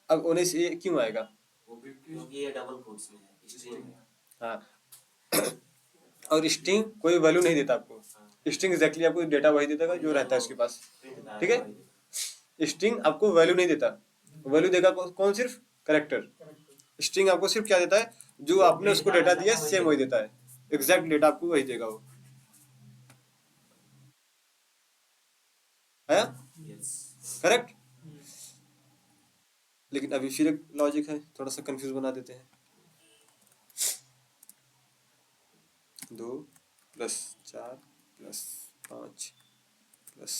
अब 19 ए क्यों आएगा? वो भी क्योंकि ये डबल कोट्स में है स्ट्रिंग है। हाँ और स्ट्रिंग कोई वैल्यू नहीं देता आपको। स्ट्रिंग एग्जैक्टली आपको डेटा वही देता है जो रहता है उसके पास। ठीक है, स्ट्रिंग आपको वैल्यू नहीं देता, वैल्यू देगा कौन? सिर्फ कैरेक्टर। स्ट्रिंग आपको सिर्फ क्या देता है? जो आपने उसको डेटा दिया सेम वही देता है, एग्जैक्ट डेटा आपको वही देगा वो। है करेक्ट? लेकिन अभी फिर एक लॉजिक है, थोड़ा सा कंफ्यूज बना देते हैं। 2 प्लस 4 प्लस 5 प्लस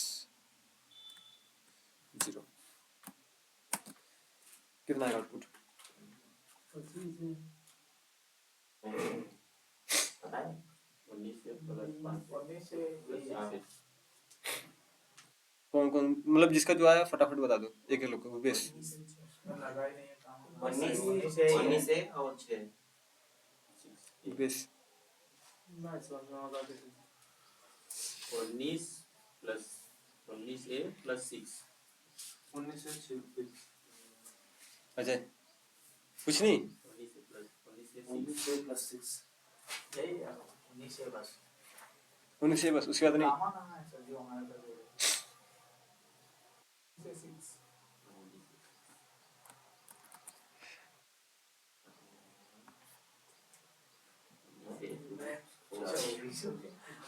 0 कितना है आउटपुट? पता है 19 से प्लस 5 कौन कौन, मतलब जिसका जो आया फटाफट बता दो एक एक लोग को। बेस 19 से और 6 बेस 19 प्लस 19 ए प्लस 6 19 से 6 अजय कुछ नहीं। 19 से प्लस 6 यही 19 से बस। 19 से बस, उसके बाद नहीं।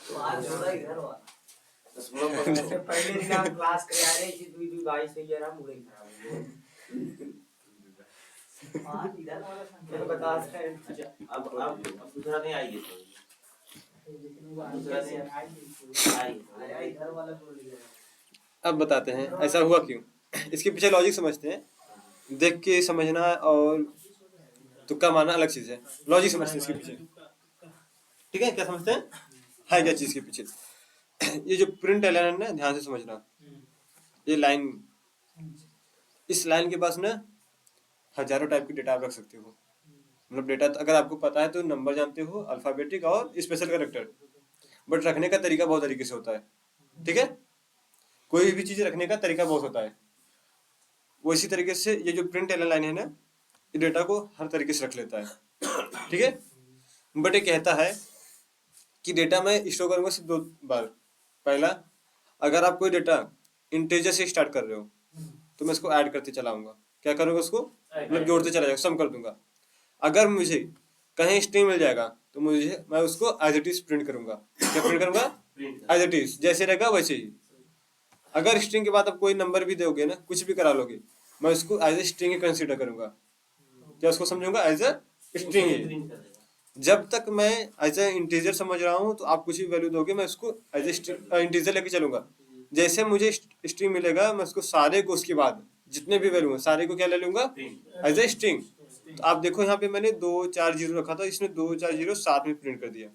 तो आज जोड़ा इधर हुआ। पहले दिन हम क्लास करे आ रहे थे, 2 22 से 11 मुड़े खराब हो गए। आज इधर वाला संख्या बता रहे हैं। अच्छा अब दूसरा नहीं आएगी दूसरा दिन आएगी इधर वाला बोल गया। अब बताते हैं ऐसा हुआ क्यों, इसके पीछे लॉजिक समझते हैं। देख के समझना और तुक्का मारना अलग चीज है, लॉजिक समझते हैं इसके पीछे। ठीक है, क्या समझते हैं है क्या चीज के पीछे। ये जो प्रिंट लाइन है ना, ध्यान से समझना। ये लाइन, इस लाइन के पास ना हजारों टाइप की डेटा आप रख सकते हो। मतलब डेटा अगर आपको पता है तो नंबर जानते हो, अल्फाबेटिक और स्पेशल कैरेक्टर, बट रखने का तरीका बहुत तरीके से होता है। ठीक है, कोई भी चीज रखने का तरीका बहुत होता है। वो इसी तरीके से ये जो प्रिंट लाइन है ना, ये डेटा को हर तरीके से रख लेता है। ठीक है, बट ये कहता है कि डेटा मैं स्टोर करूंगा सिर्फ 2 बार। पहला, अगर आप कोई डेटा इंटीजर से स्टार्ट कर रहे हो तो मैं इसको ऐड करते चलाऊंगा। क्या करूंगा? उसको मतलब जोड़ते चला जाऊंगा, सम कर दूंगा। अगर मुझे कहीं स्ट्रिंग मिल जाएगा तो मैं उसको एज इट इज प्रिंट करूंगा। क्या प्रिंट करूंगा? एज इट इज, जैसे रहेगा वैसे ही। अगर स्ट्रिंग के बाद आप कोई नंबर भी दोगे ना, कुछ भी करा लोगे, मैं उसको एज ए स्ट्रिंग कंसीडर करूंगा। क्या उसको समझूंगा एज ए स्ट्रिंग ही। जब तक मैं एज ए इंटीजर समझ रहा हूँ तो आप कुछ भी वैल्यू दोगे, मैं उसको एज ए इंटीजर लेके चलूंगा। जैसे मुझे स्ट्रिंग मिलेगा, मैं उसको सारे को उसके बाद जितने भी वैल्यू हैं सारे को क्या ले लूंगा? As a string. तो आप देखो यहाँ पे मैंने 2 4 0 रखा था, इसने 2 4 0 साथ में प्रिंट कर दिया।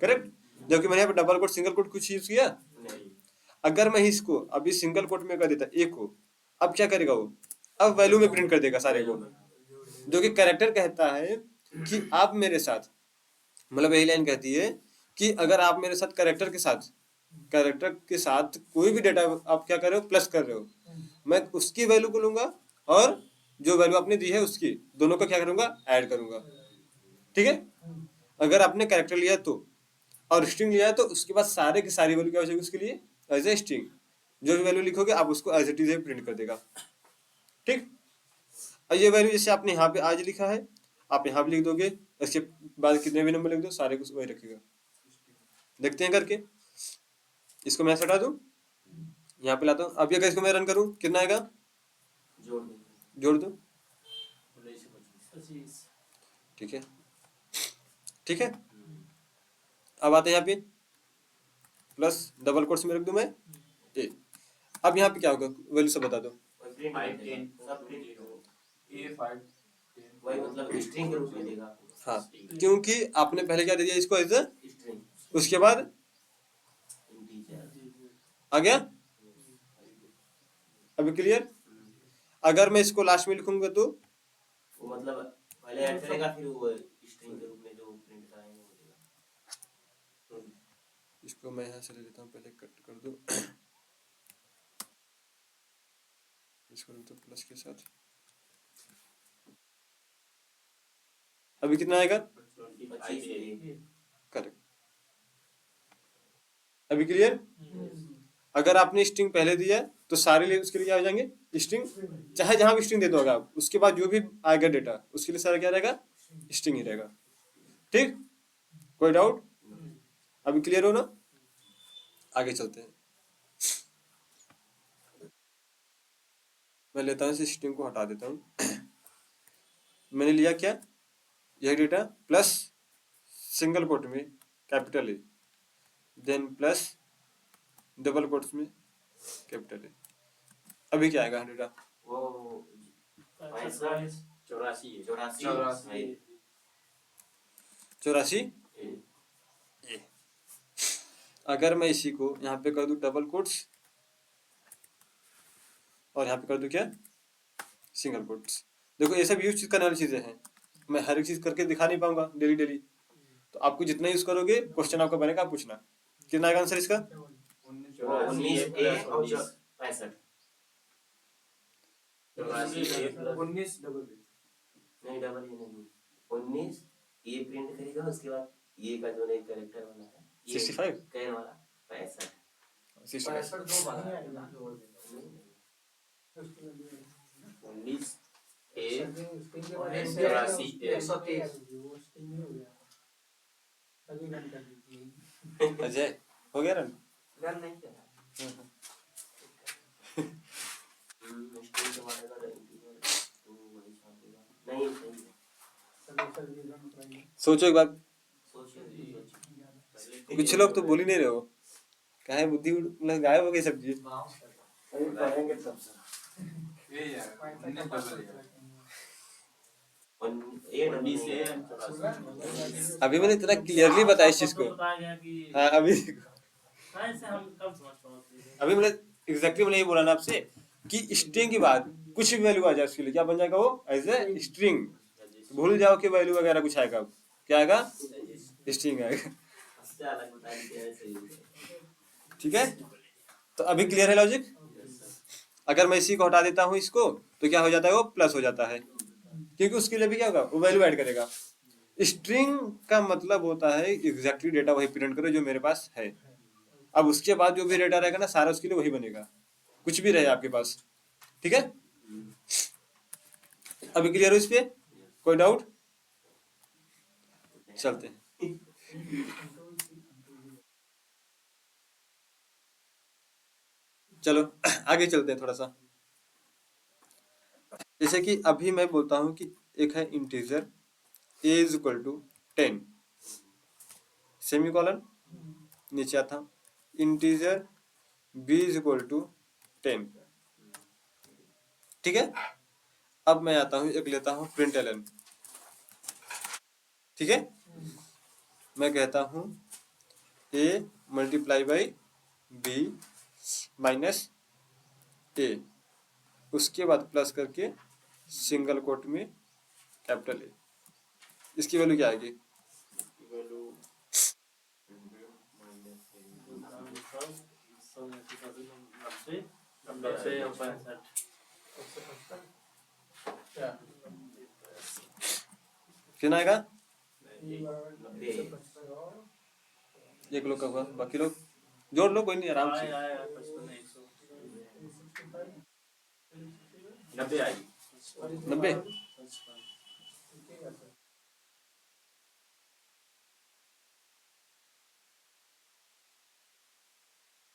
करेक्ट, जबकि मैंने यहाँ पे डबल कोट सिंगल कोट कुछ यूज किया। अगर मैं इसको अभी सिंगल कोट में कर देता एक को, अब क्या करेगा वो? अब वैल्यू में प्रिंट कर देगा सारे को। जो कि कैरेक्टर कहता है कि आप मेरे साथ, मतलब यही लाइन कहती है कि अगर आप मेरे साथ कैरेक्टर के साथ कोई भी डेटा आप क्या कर रहे हो, प्लस कर रहे हो, मैं उसकी वैल्यू को लूंगा और जो वैल्यू आपने दी है उसकी, दोनों को क्या करूंगा, ऐड करूंगा। ठीक है, अगर आपने कैरेक्टर लिया तो और स्ट्रिंग लिया है तो उसके बाद सारे की सारी वैल्यू क्या हो जाएगी उसके लिए, एज ए स्ट्रिंग। जो भी वैल्यू लिखोगे आप उसको एज इट इज प्रिंट कर देगा। ठीक, और ये वैल्यू जैसे आपने यहाँ पे आज लिखा है, आप यहाँ पे लिख दोगे, इसके बाद कितने भी नंबर लिख दो सारे कुछ वही रखेगा। देखते हैं करके, इसको मैं हटा दूं, यहाँ पे लाता हूँ। अब ये अगर इसको मैं रन करूँ कितना आएगा, जोड़ देंगे। जोड़ दो। 19 से 25। ठीक है, ठीक है। अब आते हैं यहाँ पे, प्लस डबल कोट्स में रख दूं मैं ए। अब यहाँ पे क्या होगा, वैल्यू सब बता दो। और प्रिंट 5 कर देगा, 10 सब प्रिंट करो। A 5 10 वही मतलब स्ट्रिंग के रूप में देगा आपको। हाँ, क्योंकि आपने पहले क्या दे दिया इसको एज, स्ट्रिंग उसके बाद इंटीजर। आ गया। अभी क्लियर। अगर मैं इसको लास्ट में लिखूंगा तो वो मतलब पहले ऐड करेगा फिर वो स्ट्रिंग के रूप में जो प्रिंट कराएंगे वो देगा। इसको मैं यहाँ से ले लेता हूँ, पहले कट कर दो, इसको तो प्लस के साथ। अभी कितना आएगा, 25 ए। करेक्ट। अभी क्लियर। अगर आपने स्ट्रिंग पहले दिया है तो सारे लिए उसके लिए क्या हो जाएंगे, स्ट्रिंग। चाहे जहां भी स्ट्रिंग दे दो आप, उसके बाद जो भी आएगा डेटा उसके लिए सारा क्या रहेगा, स्ट्रिंग ही रहेगा। ठीक, कोई डाउट। अभी क्लियर हो ना, आगे चलते हैं। मैं लेता हूँ इस स्ट्रिंग को हटा देता हूँ। मैंने लिया क्या, यह डेटा प्लस सिंगल कोट में capital A, then plus double quotes में कैपिटल ए। अभी क्या आएगा डेटा, वो 65 84 है। 84 84 ए। ए। अगर मैं इसी को यहाँ पे कर दूं डबल कोट्स और यहाँ पे कर दूं क्या, सिंगल कोट्स। देखो ये सब यूज करने वाली चीजें हैं, मैं हर एक चीज करके दिखा नहीं पाऊंगा डेली डेली, तो आपको जितना यूज करोगे क्वेश्चन आपका बनेगा, आप पूछना। कितना आएगा आंसर इसका, 19 ए और 65 84 प्लस 19 डबल ए। नहीं डबल ए नहीं 19 ये प्रिंट करेगा उसके बाद ये का जो एक कैरेक्टर बना है ये 65 कैर वाला 65 65 दो बार है ना। 19 ए और 84 ए। 130 अजय हो गया रन। रन नहीं किया स्ट्रिंग के बाद अगर इंटीजर तो वही छोड़ देगा नहीं सही है सोचो एक बार, सोचिए कुछ लोग तो बोल ही नहीं रहे हो, कहे बुद्धि मतलब गायब हो गई सब चीज। अभी पढ़ेंगे तब सर ए यार 19 डबल ए। ए 19 ए 84। अभी मैंने इतना क्लियरली बताया इस चीज को। बताया गया कि हाँ, अभी ऐसे हम कब समझ पाओगे। अभी मैंने एग्जैक्टली मैंने ये बोला ना आपसे कि स्ट्रिंग के बाद कुछ भी वैल्यू आ जाए उसके लिए क्या बन जाएगा, वो एज ए स्ट्रिंग। भूल जाओ कि वैल्यू वगैरह कुछ आएगा, क्या आएगा, स्ट्रिंग आएगा। इससे अलग बता दीजिए सही है ठीक है, तो अभी क्लियर है लॉजिक। अगर मैं इसी को हटा देता हूँ इसको तो क्या हो जाता है, वो प्लस हो जाता है, क्योंकि उसके लिए भी क्या होगा, वो वैल्यू ऐड करेगा। स्ट्रिंग का मतलब होता है एग्जैक्टली डेटा वही प्रिंट करो जो मेरे पास है। अब उसके बाद जो भी डेटा रहेगा ना सारा उसके लिए वही बनेगा, कुछ भी रहे आपके पास। ठीक है, अभी क्लियर हो इस पे, कोई डाउट। चलते हैं, चलो आगे चलते हैं थोड़ा सा। जैसे कि अभी मैं बोलता हूं कि एक है integer a is equal to 10 semicolon, नीचे आता हूं integer b is equal to 10। ठीक है, अब मैं आता हूं एक लेता हूं प्रिंट एलन। ठीक है, मैं कहता हूं a multiply by b minus a, उसके बाद प्लस करके सिंगल कोट में कैपिटल ए। इसकी वैल्यू क्या आएगी? वैल्यू नब्बे और 65 कितना आएगा? 90 एक लोग का हुआ, बाकी लोग जोड़ लो, कोई नहीं, आराम से। आया 55 100 90 आई 90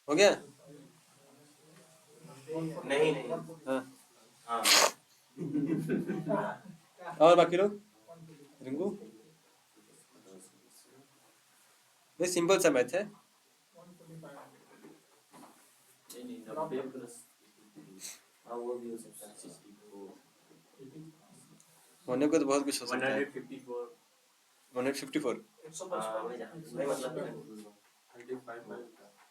हो गया? नहीं नहीं हाँ, हाँ और बाकी लोग? रिंकू, ये सिंपल सा मैथ है। नहीं 90 प्लस हाँ वो भी हो सकता है 64 होने को तो बहुत कुछ हो सकता है। 154 154 हाँ मैं मतलब 155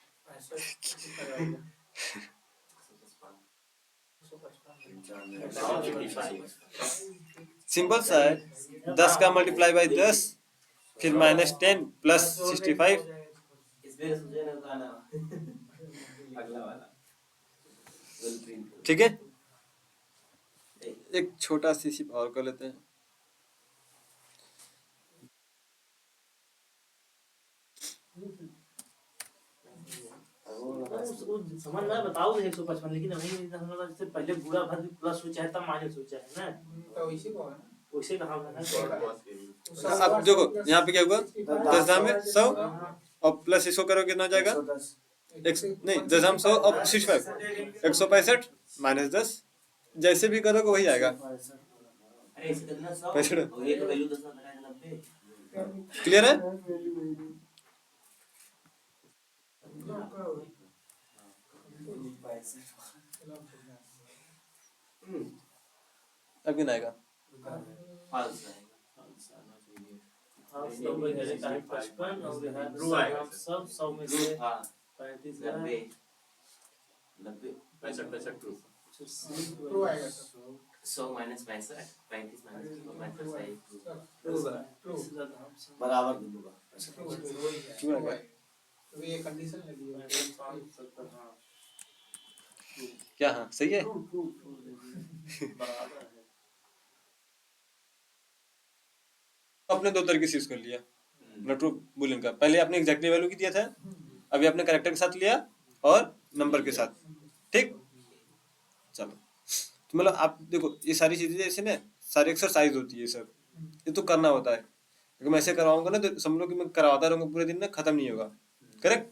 सिंपल सा है। 10 का मल्टीप्लाई बाई 10, फिर -10 प्लस 65। इसमें मुझे ना बताना अगला वाला वेल प्रिंट ठीक है, एक छोटा सी सिप और कर लेते हैं। समझ में बताओ 155, लेकिन अभी हम लोग जैसे पहले पूरा भर प्लस सोचा है तब माइनस सोचा है ना, तो इसी को है ना। वैसे कहा है अब देखो यहाँ पे क्या हुआ, 10 में 100 और प्लस इसको करो कितना जाएगा? नहीं, 10 100 और 65 165 -10, जैसे भी करोगे वही आएगा। अरे इसे कितना 100 65 और ये तो वैल्यू 10 लगाया 90 क्लियर है? अब कितना आएगा? फाल्स है हाँ 100 में गए का 55 और यहाँ सब 100 में से हाँ 35 90 90 65 ट्रू ट्रू आएगा सर। 100 माइनस 65 35 माइनस ट्रू बराबर दूंगा क्यों आएगा? तो ये कंडीशन लगी है। क्या? हाँ सही है। बराबर है। आपने दो तरीके से यूज कर लिया ट्रू बुलियन का। पहले आपने एग्जैक्टली वैल्यू की दिया था, अभी आपने कैरेक्टर के साथ लिया और नंबर के साथ। ठीक, चलो तो मतलब आप देखो ये सारी चीजें जैसे ना सारी एक्सरसाइज होती है सब, ये तो करना होता है। अगर मैं ऐसे करवाऊंगा ना तो समझ लो कि मैं करवाता रहूंगा पूरे दिन ना, खत्म नहीं होगा। करेक्ट?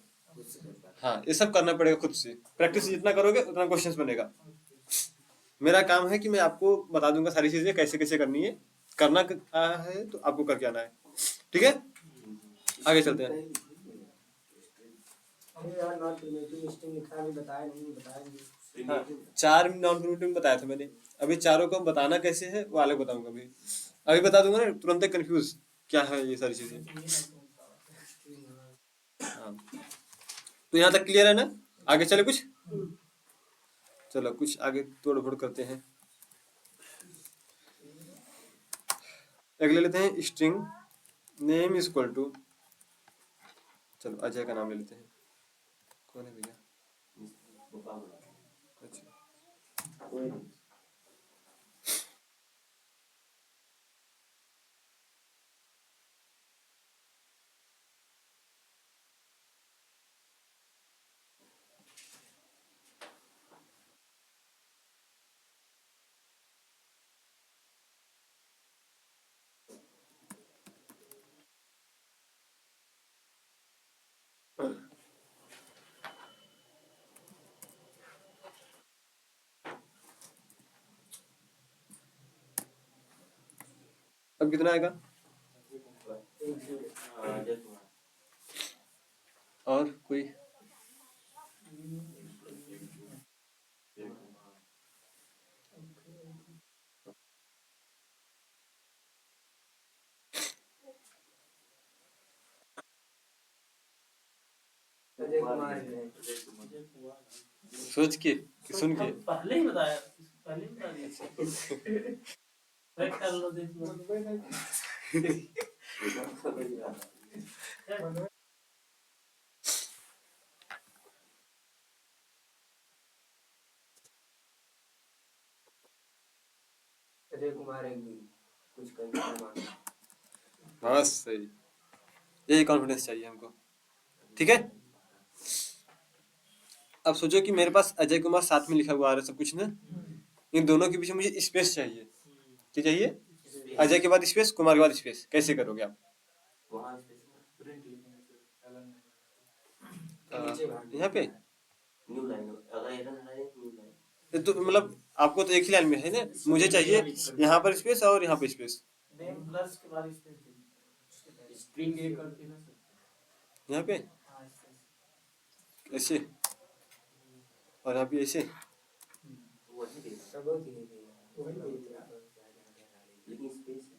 हाँ, ये सब करना पड़ेगा खुद से। प्रैक्टिस जितना करोगे उतना क्वेश्चंस बनेगा। मेरा काम है कि मैं आपको बता दूंगा सारी चीजें कैसे कैसे करनी है, करना है तो आपको करके आना है। ठीक है, आगे चलते हैं। अरे यार नॉट रिलेटिव स्ट्रिंग लिखा भी बताया नहीं बताएंगे। हाँ, 4 नॉन प्रिमिटिव बताया था मैंने, अभी चारों को बताना कैसे है वो अलग बताऊंगा। अभी बता दूंगा ना, तुरंत कंफ्यूज क्या है ये सारी चीजें। हाँ, तो यहाँ तक क्लियर है ना? आगे चले कुछ? चलो कुछ आगे तोड़ फोड़ करते हैं। अगले लेते हैं string name is equal to, चलो अजय का नाम ले लेते हैं। कौन है भैया? अच्छा, अब कितना आएगा? और कोई? अजय कुमार है। सोच के कि सुन के? पहले ही बताया, पहले ही बता दिया। चेक कर लो, देख लो। अजय कुमार एक भी कुछ कहीं बस सही, यही कॉन्फिडेंस चाहिए हमको। ठीक है, अब सोचो कि मेरे पास अजय कुमार साथ में लिखा हुआ आ रहा है सब कुछ ना, इन दोनों के पीछे मुझे स्पेस चाहिए। क्या चाहिए? अजय के बाद स्पेस, कुमार के बाद स्पेस। कैसे करोगे आप? वहाँ space प्रिंट लिखेंगे सर, एलन नीचे भाग यहाँ पे न्यू लाइन, अगर एरर है न्यू लाइन। तो मतलब आपको तो एक ही लाइन में है ना, मुझे चाहिए यहाँ पर स्पेस और यहाँ पे स्पेस। नेम प्लस के बाद स्पेस चाहिए। स्ट्रिंग ए करके ना सर। यहाँ पे हाँ, स्पेस। ऐसे और यहाँ पे ऐसे। वही देगा, सब बहुत ही वही देगा। लेकिन स्पेस है।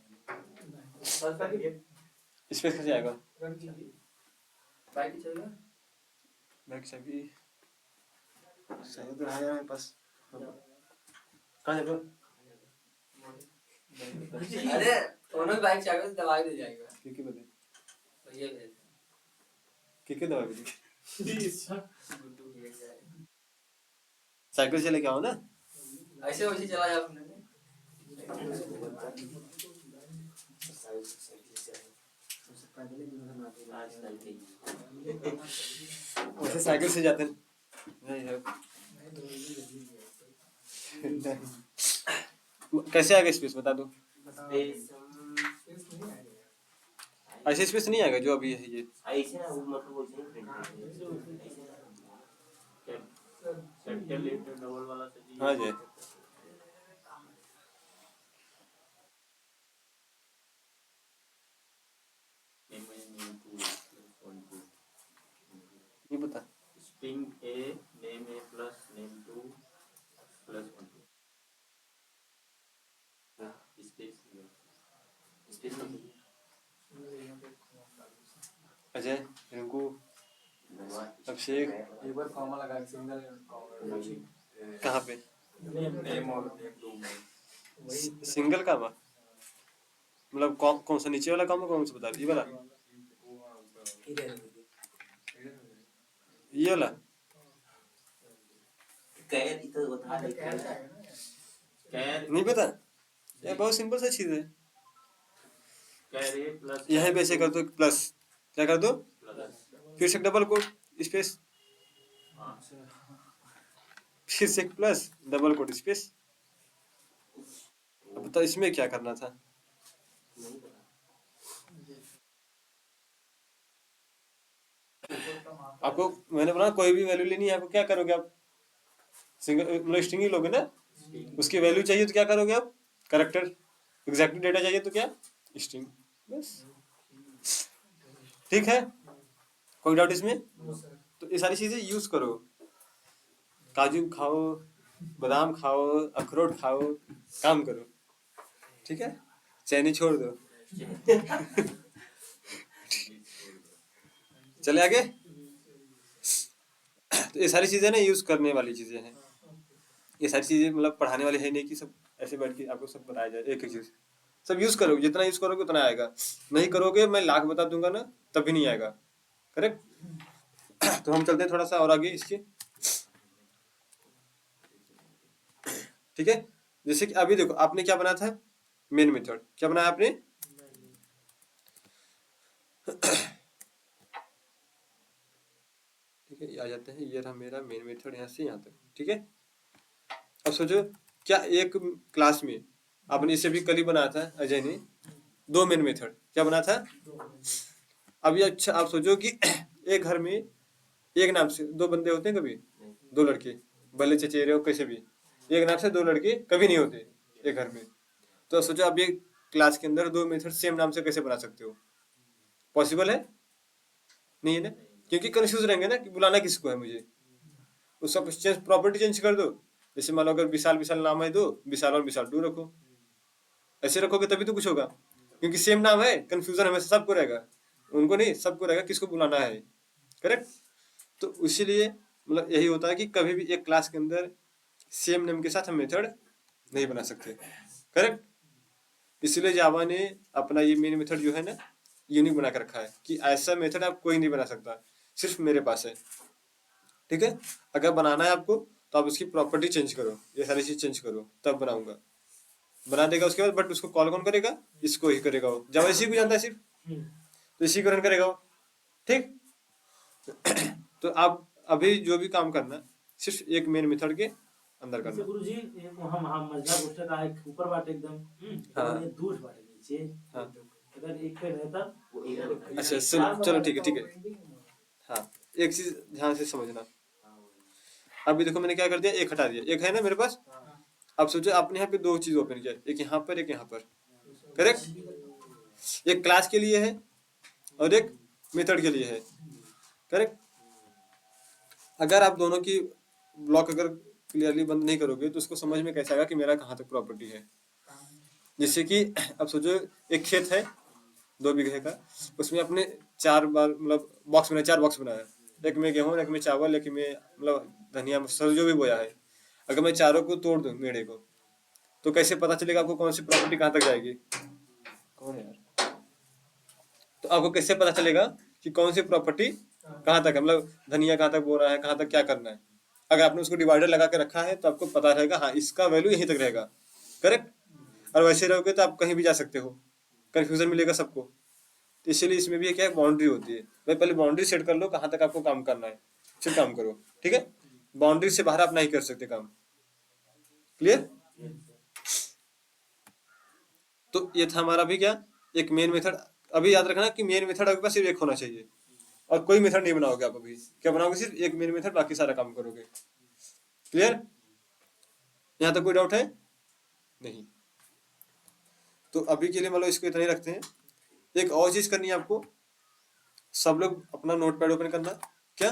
स्पेस कैसे आएगा? बाकी चलेगा बैक चाबी सही तो है मेरे पास। कहाँ जाएगा? अरे दोनों बाइक चाबी से दबा दे जाएगा क्योंकि बता तो ये है क्योंकि दबा भी गुड्डू की एक जाए साइकिल से लेके आओ ना। ऐसे वैसे चला जा अपने आजकल के वैसे साइकिल से जाते हैं। नहीं है। कैसे आएगा स्पेस बता दो। स्पेस ऐसे स्पेस नहीं आएगा जो अभी है ये। ऐसे ना, वो मतलब वैसे नहीं प्रिंट करेंगे, ऐसे ना। कैपिटल लेटर डबल वाला चाहिए। हाँ जी, ये बता। String a name A plus name 2 plus 1 space space नहीं। अजय, रिंकू, अभिषेक एक बार कॉमा लगा के सिंगल कॉमा कहाँ पे? नेम और नेम 2 में सिंगल का बा मतलब कौन सा नीचे वाला काम कौन सा बता रही? ये वाला, ये वाला। कैर इधर बता दे, कैर नहीं पता? ये बहुत सिंपल सा चीज है। कैर ए प्लस यहाँ पे ऐसे कर दो प्लस, क्या कर दो? प्लस फिर से डबल कोट स्पेस, हां फिर से प्लस डबल कोट स्पेस। अब बताओ इसमें क्या करना था? नहीं पता। आपको मैंने बोला कोई भी वैल्यू लेनी है, आपको क्या करोगे आप? सिंगल मतलब स्ट्रिंग ही लोगे ना, उसकी वैल्यू चाहिए तो क्या करोगे आप? कैरेक्टर एग्जैक्टली डेटा चाहिए तो क्या? स्ट्रिंग, बस। ठीक है, कोई डाउट इसमें? तो ये सारी चीजें यूज करो। काजू खाओ, बादाम खाओ, अखरोट खाओ, काम करो। ठीक है, चैनी छोड़ दो। चले आगे। तो ये सारी चीजें ना यूज करने वाली चीजें हैं। ये सारी चीजें मतलब पढ़ाने वाली है नहीं कि सब ऐसे बैठ के आपको सब बताया जाए एक एक चीज। सब यूज करोगे, जितना यूज करोगे उतना आएगा। नहीं करोगे मैं लाख बता दूंगा ना तब भी नहीं आएगा। करेक्ट। तो हम चलते हैं थोड़ा सा और आगे इसके। ठीक है, जैसे कि अभी देखो आपने क्या बनाया था? Main method. क्या बनाया आपने? ठीक है, ये आ जाते हैं। ये रहा मेरा मेन मेथड यहाँ से यहाँ तक। ठीक है, अब सोचो क्या एक क्लास में आपने इसे भी कल ही बनाया था अजय ने, दो मेन मेथड। क्या बना था? अब ये अच्छा आप सोचो कि एक घर में एक नाम से दो बंदे होते हैं, कभी दो लड़के, भले चचेरे हो कैसे भी, एक नाम से दो लड़के कभी नहीं होते एक घर में। तो सोचो आप ये क्लास के अंदर दो मेथड सेम नाम से कैसे बना सकते हो? पॉसिबल है? नहीं है ना, क्योंकि कंफ्यूज रहेंगे ना कि बुलाना किसको है मुझे। उसका चेंज, प्रॉपर्टी चेंज कर दो। जैसे मान लो अगर विशाल विशाल नाम है दो, विशाल और विशाल टू रखो। ऐसे रखोगे तभी तो कुछ होगा, क्योंकि सेम नाम है, कंफ्यूजन हमेशा सबको रहेगा, उनको नहीं सबको रहेगा किसको बुलाना है। करेक्ट। तो इसीलिए मतलब यही होता है कि कभी भी एक क्लास के अंदर सेम नेम के साथ हम मेथड नहीं बना सकते। करेक्ट। इसलिए जावा ने अपना ये मेन मेथड जो है ना यूनिक बना के रखा है कि ऐसा मेथड आप कोई नहीं बना सकता, सिर्फ मेरे पास है। ठीक है, अगर बनाना है आपको तो आप उसकी प्रॉपर्टी चेंज करो, ये सारी चीज चेंज करो, तब बनाऊंगा। बना देगा उसके बाद, बट उसको कॉल कौन करेगा? इसको ही करेगा वो। जावा इसी को जानता है सिर्फ, तो इसी को रन करेगा वो। ठीक तो आप अभी जो भी काम करना सिर्फ एक मेन मेथड के अंदर जैसे करना। गुरुजी एक वहाँ मझला पोस्टर का एक ऊपर बाटे एकदम हाँ। और ये दूर बाटे नीचे। हाँ। अगर एक पे रहता वो इधर होता अच्छा सुन, चलो ठीक है ठीक है। हाँ, एक चीज ध्यान से समझना। अभी देखो मैंने क्या कर दिया, एक हटा दिया, एक है ना मेरे पास। अब सोचो आपने यहाँ पे दो चीज ओपन किया, एक यहाँ पर एक यहाँ पर, करेक्ट? एक क्लास के लिए है और एक मेथड के लिए है, करेक्ट? अगर आप दोनों की ब्लॉक अगर क्लियरली बंद नहीं करोगे तो उसको समझ में कैसे आएगा कि मेरा कहाँ तक प्रॉपर्टी है। जैसे कि अब सोचो एक खेत है 2 बीघे का, उसमें आपने 4 बार मतलब बॉक्स बनाया, 4 बॉक्स बनाया, एक में गेहूं, एक में चावल, एक में मतलब धनिया मसाला जो भी बोया है। अगर मैं चारों को तोड़ दूं मेढ़े को, तो कैसे पता चलेगा आपको कौन सी प्रॉपर्टी कहाँ तक जाएगी? कौन है यार? तो आपको कैसे पता चलेगा कि कौन सी प्रॉपर्टी कहाँ तक है, मतलब धनिया कहाँ तक बो रहा है, कहाँ तक क्या करना है। अगर आपने उसको डिवाइडर लगा के रखा है तो आपको पता रहेगा हाँ इसका वैल्यू यहीं तक रहेगा, करेक्ट? और वैसे रहोगे तो आप कहीं भी जा सकते हो, कंफ्यूजन मिलेगा सबको। तो इसीलिए इसमें भी क्या है, बाउंड्री होती है। भाई पहले बाउंड्री सेट कर लो कहाँ तक आपको काम करना है, फिर काम करो। ठीक है, बाउंड्री से बाहर आप नहीं कर सकते काम। क्लियर? तो ये था हमारा भी क्या, एक मेन मेथड। अभी याद रखना कि मेन मेथड आपके पास सिर्फ एक होना चाहिए, और कोई मेथड नहीं बनाओगे आप। अभी क्या बनाओगे? सिर्फ एक मेन मेथड, बाकी सारा काम करोगे। क्लियर? यहाँ तक कोई डाउट है? नहीं। तो अभी के लिए मतलब इसको इतना ही रखते हैं। एक और चीज करनी है आपको, सब लोग अपना नोटपैड ओपन करना। क्या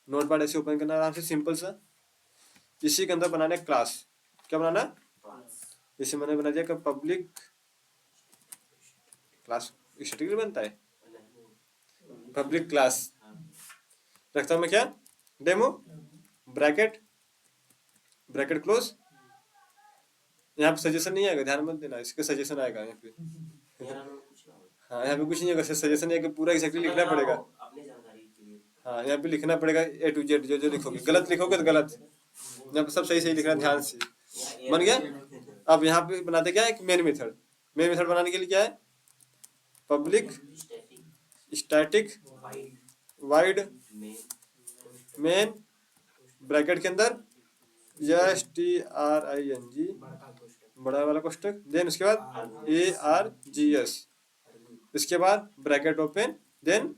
नोटपैड ऐसे ओपन करना आराम से, सिंपल सा। इसी के अंदर बनाना है क्लास। क्या बनाना? जैसे मैंने बना दिया कि पब्लिक क्लास स्टैटिक बनता है, पब्लिक क्लास रखता हूं मैं क्या, डेमो ब्रैकेट ब्रैकेट क्लोज। यहाँ पे सजेशन नहीं आएगा, ध्यान मत देना, इसके सजेशन आएगा यहाँ पे। हाँ यहाँ पे कुछ नहीं होगा, सजेशन है कि पूरा एक्जैक्टली लिखना पड़ेगा। अपनी जानकारी के लिए। हाँ यहाँ पे लिखना पड़ेगा A to Z, जो जो लिखोगे। गलत लिखोगे तो गलत, यहाँ पे सब सही सही लिखना, ध्यान से। बन गया? अब यहाँ पे बनाते क्या है, एक मेन मेथड। मेन मेथड बनाने के लिए क्या है, public static wide main bracket के अंदर STRING बड़ा वाला कोष्टक, देन उसके बाद ARGS, इसके बाद ब्रैकेट ओपन, देन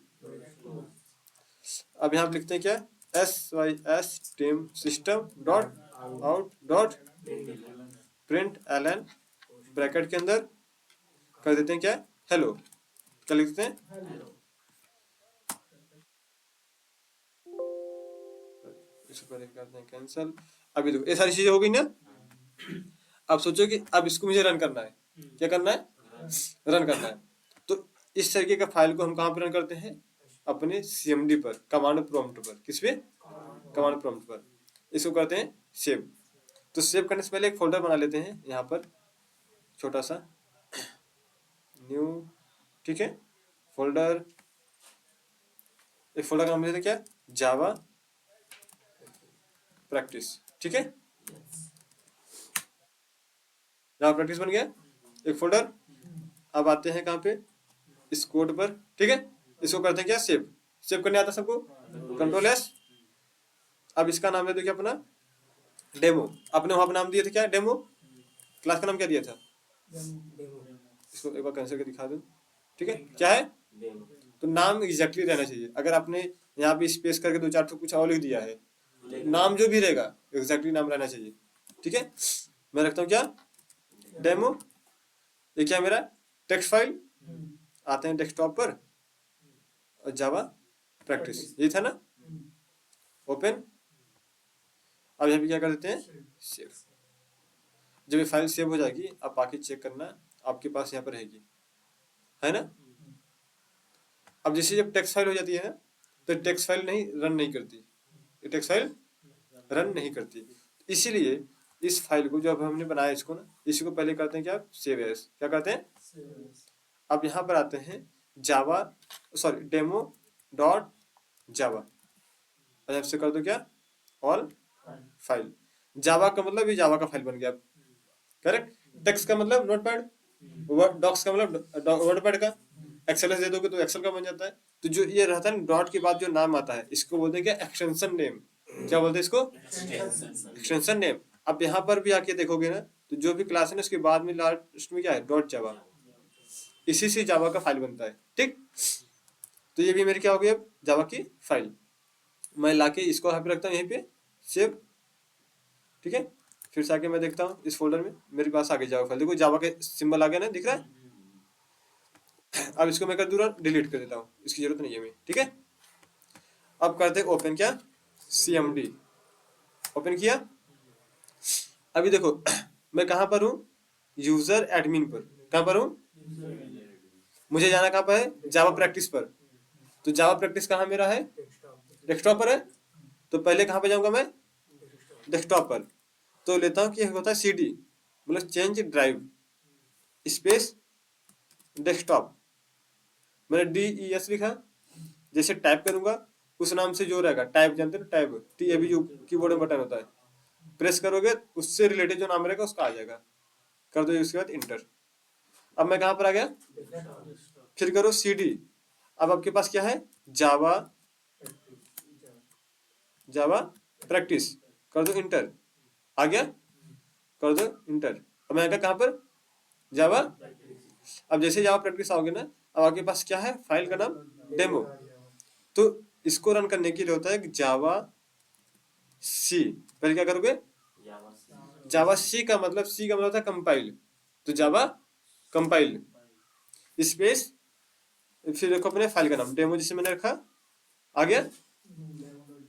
अब यहाँ पे लिखते हैं क्या, SYS team system dot out dot print LN bracket के अंदर कर देते हैं क्या, हेलो। क्या लिख देते हैं, इसको करते हैं कैंसल। अभी देखो ये सारी चीजें हो गई ना। अब सोचो कि अब इसको मुझे रन करना है। क्या करना है? रन करना है। तो इस तरीके का फाइल को हम कहाँ पर रन करते हैं, अपने CMD पर, कमांड प्रॉम्प्ट पर। किस पे? कमांड प्रॉम्प्ट पर। इसको करते हैं सेव। तो सेव करने से पहले एक फोल्डर बना लेते हैं यहाँ पर, छोटा सा न्यू। ठीक है, फोल्डर, एक फोल्डर का नाम देते क्या, जावा प्रैक्टिस। ठीक है, जावा प्रैक्टिस बन गया एक फोल्डर। अब आते हैं कहाँ पे, इस कोड पर। ठीक है, इसको करते हैं क्या, सेव। सेव करने आता सबको, Ctrl+S। अब इसका नाम दे दो क्या, अपना डेमो। आपने वहां पर नाम दिया था क्या, डेमो। क्लास का नाम क्या दिया था, इसको एक बार कैंसिल करके दिखा दो। ठीक है, क्या है, तो नाम एग्जैक्टली रहना चाहिए। अगर आपने यहाँ पे स्पेस करके 2-4 तो कुछ और लिख दिया है, नाम जो भी रहेगा एग्जैक्टली नाम रहना चाहिए। ठीक है, मैं रखता हूँ क्या, डेमो। ये क्या मेरा टेक्स्ट फाइल। आते हैं डेस्कटॉप पर, और जावा प्रैक्टिस, ये था ना, ओपन। अब यहाँ पे क्या कर देते हैं, सेव। जब ये फाइल सेव हो जाएगी, आप बाकी चेक करना, आपके पास यहाँ पर रहेगी, है ना। अब जैसे जब टेक्स्ट फाइल हो जाती है ना, तो टेक्स्ट फाइल नहीं रन नहीं करती, ये टेक्स्ट फाइल रन नहीं करती। इसीलिए इस फाइल को जो अब हमने बनाया इसको ना, इसी को पहले करते हैं क्या, सेव एज। क्या करते हैं, अब यहाँ पर आते हैं जावा, सॉरी डेमो डॉट जावा, अब से कर दो क्या, ऑल फाइल। जावा का मतलब ये जावा का फाइल बन गया, करेक्ट। टेक्स्ट का मतलब नोटपैड, डॉक्स का मतलब वर्डपैड का, एक्सएलएस दे दोगे तो एक्सेल का बन जाता है। तो जो ये रहता है ना डॉट के बाद जो नाम आता है इसको बोलते हैं क्या, एक्सटेंशन नेम। क्या बोलते हैं इसको, एक्सटेंशन नेम। अब यहाँ पर भी आके देखोगे ना तो जो भी क्लास है ना उसके बाद में लास्ट में क्या है, डॉट जावा, इसी से जावा का फाइल बनता है, ठीक। तो ये भी मेरी क्या हो गई अब जावा की फाइल। मैं लाके इसको यहाँ पे रखता हूँ, यहीं पे सेव, ठीक है। फिर से आके मैं देखता हूँ इस फोल्डर में मेरे पास आगे जावा फाइल, देखो जावा के सिंबल आ गया ना, दिख रहा है। अब इसको मैं कर दूँ डिलीट कर देता हूँ, इसकी जरूरत नहीं है मैं, ठीक है। अब करते ओपन क्या, CMD ओपन किया। अभी देखो मैं कहाँ पर हूँ, यूजर एडमिन पर। कहाँ पर हूँ, मुझे जाना कहाँ पर है, जावा प्रैक्टिस पर। तो जावा प्रैक्टिस कहाँ मेरा है, डेस्कटॉप पर है। तो पहले कहाँ पे जाऊंगा मैं, डेस्कटॉप पर। तो लेता हूँ कि होता है CD, मतलब चेंज ड्राइव स्पेस डेस्कटॉप, मैंने DES लिखा। जैसे टाइप करूंगा उस नाम से जो रहेगा, टाइप जानते हो टाइप, TAB जो कीबोर्ड में बटन होता है, प्रेस करोगे उससे रिलेटेड जो नाम रहेगा उसका आ जाएगा। कर दो उसके बाद इंटर। अब मैं कहाँ पर आ गया, फिर करो CD। अब आपके पास क्या है, जावा जावा प्रैक्टिस, कर दो इंटर, आ गया, कर दो इंटर। अब मैं आ गया कहाँ पर, जावा। अब जैसे जावा प्रैक्टिस आओगे ना, अब आपके पास क्या है, फाइल का नाम डेमो। तो इसको रन करने के लिए होता है जावा सी। पहले क्या करोगे, जावा सी का मतलब, सी का मतलब होता है कंपाइल। तो जावा कंपाइल स्पेस, फिर देखो अपने फाइल का नाम डेमो जिसे मैंने रखा, आ गया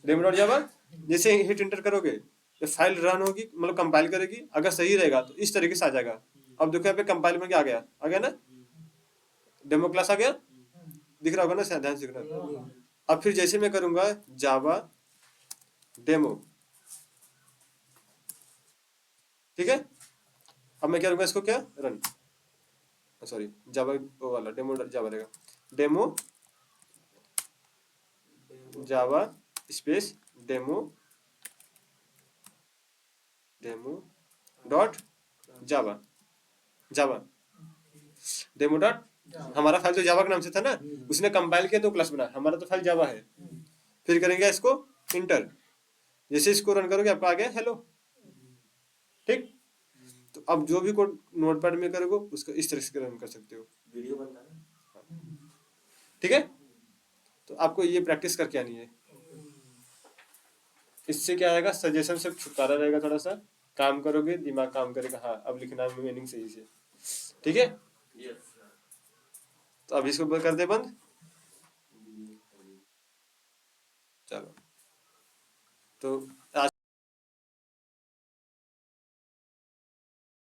डेमो डॉट जावा। जैसे हिट इंटर करोगे ये फाइल रन होगी, मतलब कंपाइल करेगी। अगर सही रहेगा तो इस तरीके से आ जाएगा। अब देखो यहाँ पे कंपाइल में क्या आ गया ना, डेमो क्लास आ गया, दिख रहा होगा ना, ध्यान से दिखना। अब फिर जैसे मैं करूंगा जावा डेमो, ठीक है। अब मैं क्या करूंगा, इसको क्या रन, सॉरी जावा वो वाला डेमो जावा रहेगा, demo Java space demo dot जावा, जावा डेमो डॉट। हमारा फाइल तो जावा के नाम से था ना, उसने कंपाइल किया तो क्लास बना, हमारा तो फाइल जावा है। फिर करेंगे इसको इंटर, जैसे इसको रन करोगे आपको आ गया हेलो, ठीक। तो अब जो भी कोड नोटपैड में करोगे उसको इस तरह से रन कर सकते हो, वीडियो बनता है, ठीक है। तो आपको ये प्रैक्टिस करके आनी है। इससे क्या आएगा, सजेशन से छुटकारा रहेगा, थोड़ा सा काम करोगे दिमाग काम करेगा, हाँ अब लिखना है मीनिंग सही से, ठीक है। तो अब इसको कर दे बंद, चलो। तो